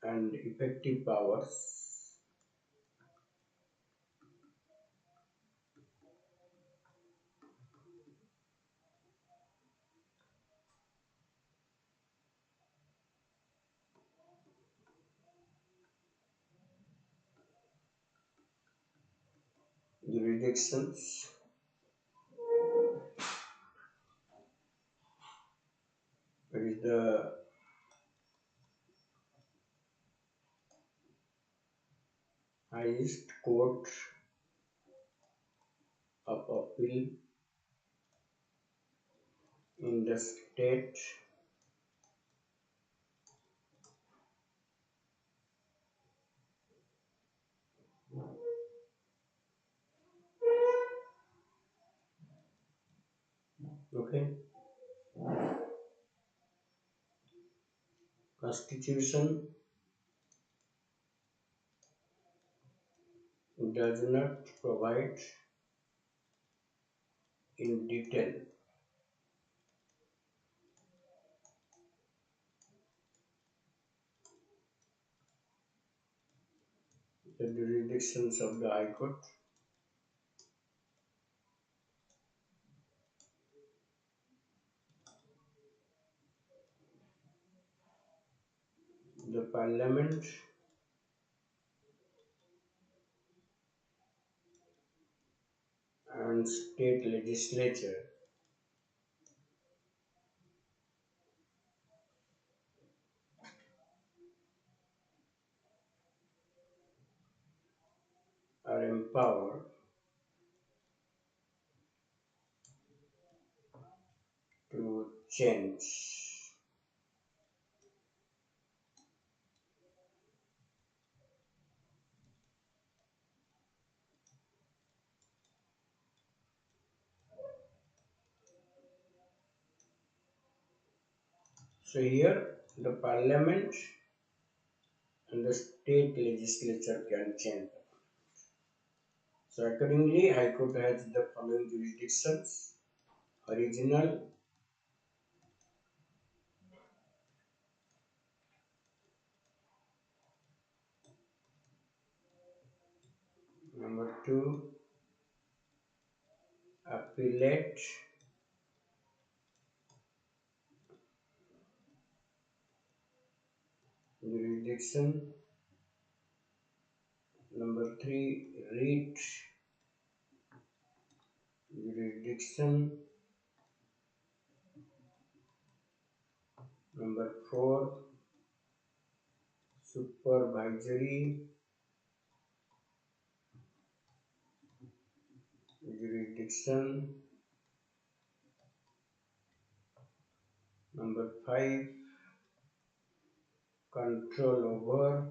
and effective powers jurisdictions, it is the highest court of appeal in the state. Okay. Constitution does not provide in detail the jurisdictions of the High Court. The Parliament and state legislature are empowered to change so here the Parliament and the state legislature can change. So accordingly, High Court has the following jurisdictions: original, number two, appellate, jurisdiction, number three, writ, jurisdiction, number four, supervisory, jurisdiction, number five, control over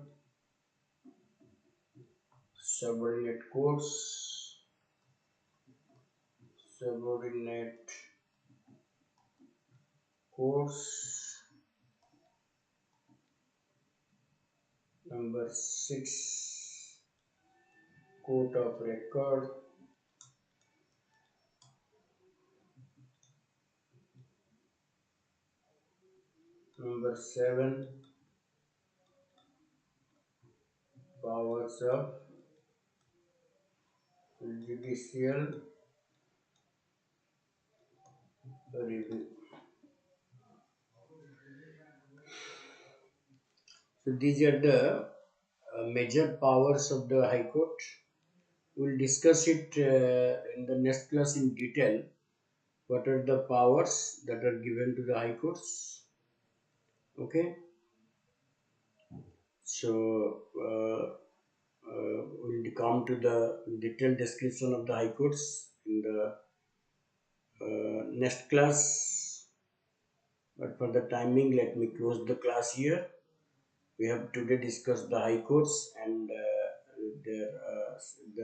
subordinate courts, subordinate courts, number six, court of record, number seven, powers of judicial review. So these are the major powers of the High Court. We'll discuss it in the next class in detail. What are the powers that are given to the High Courts? Okay. So we'll come to the detailed description of the High Courts in the next class. But for the timing, let me close the class here. We have today discussed the High Courts and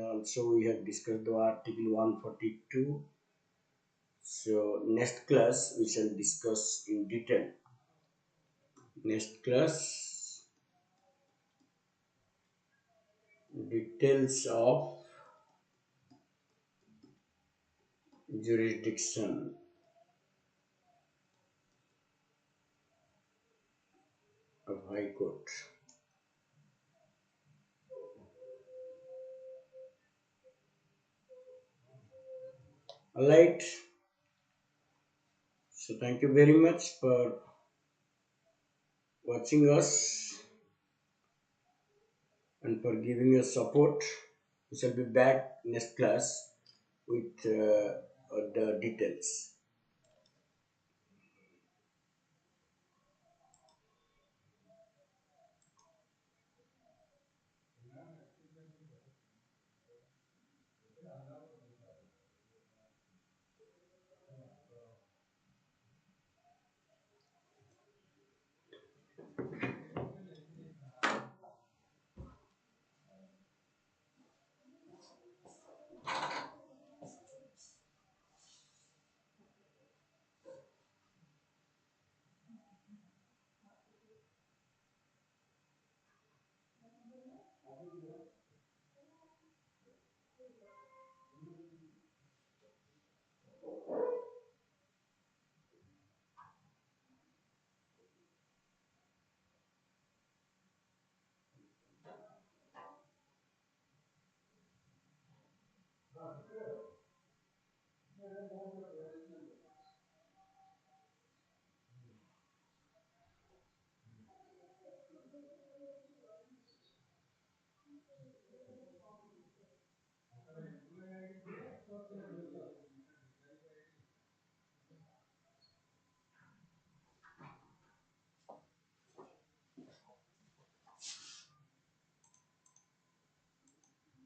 also we have discussed the Article 142. So next class we shall discuss in detail. Next class, details of jurisdiction of High Court. Alright. So thank you very much for watching us and for giving us support. We shall be back next class with the details.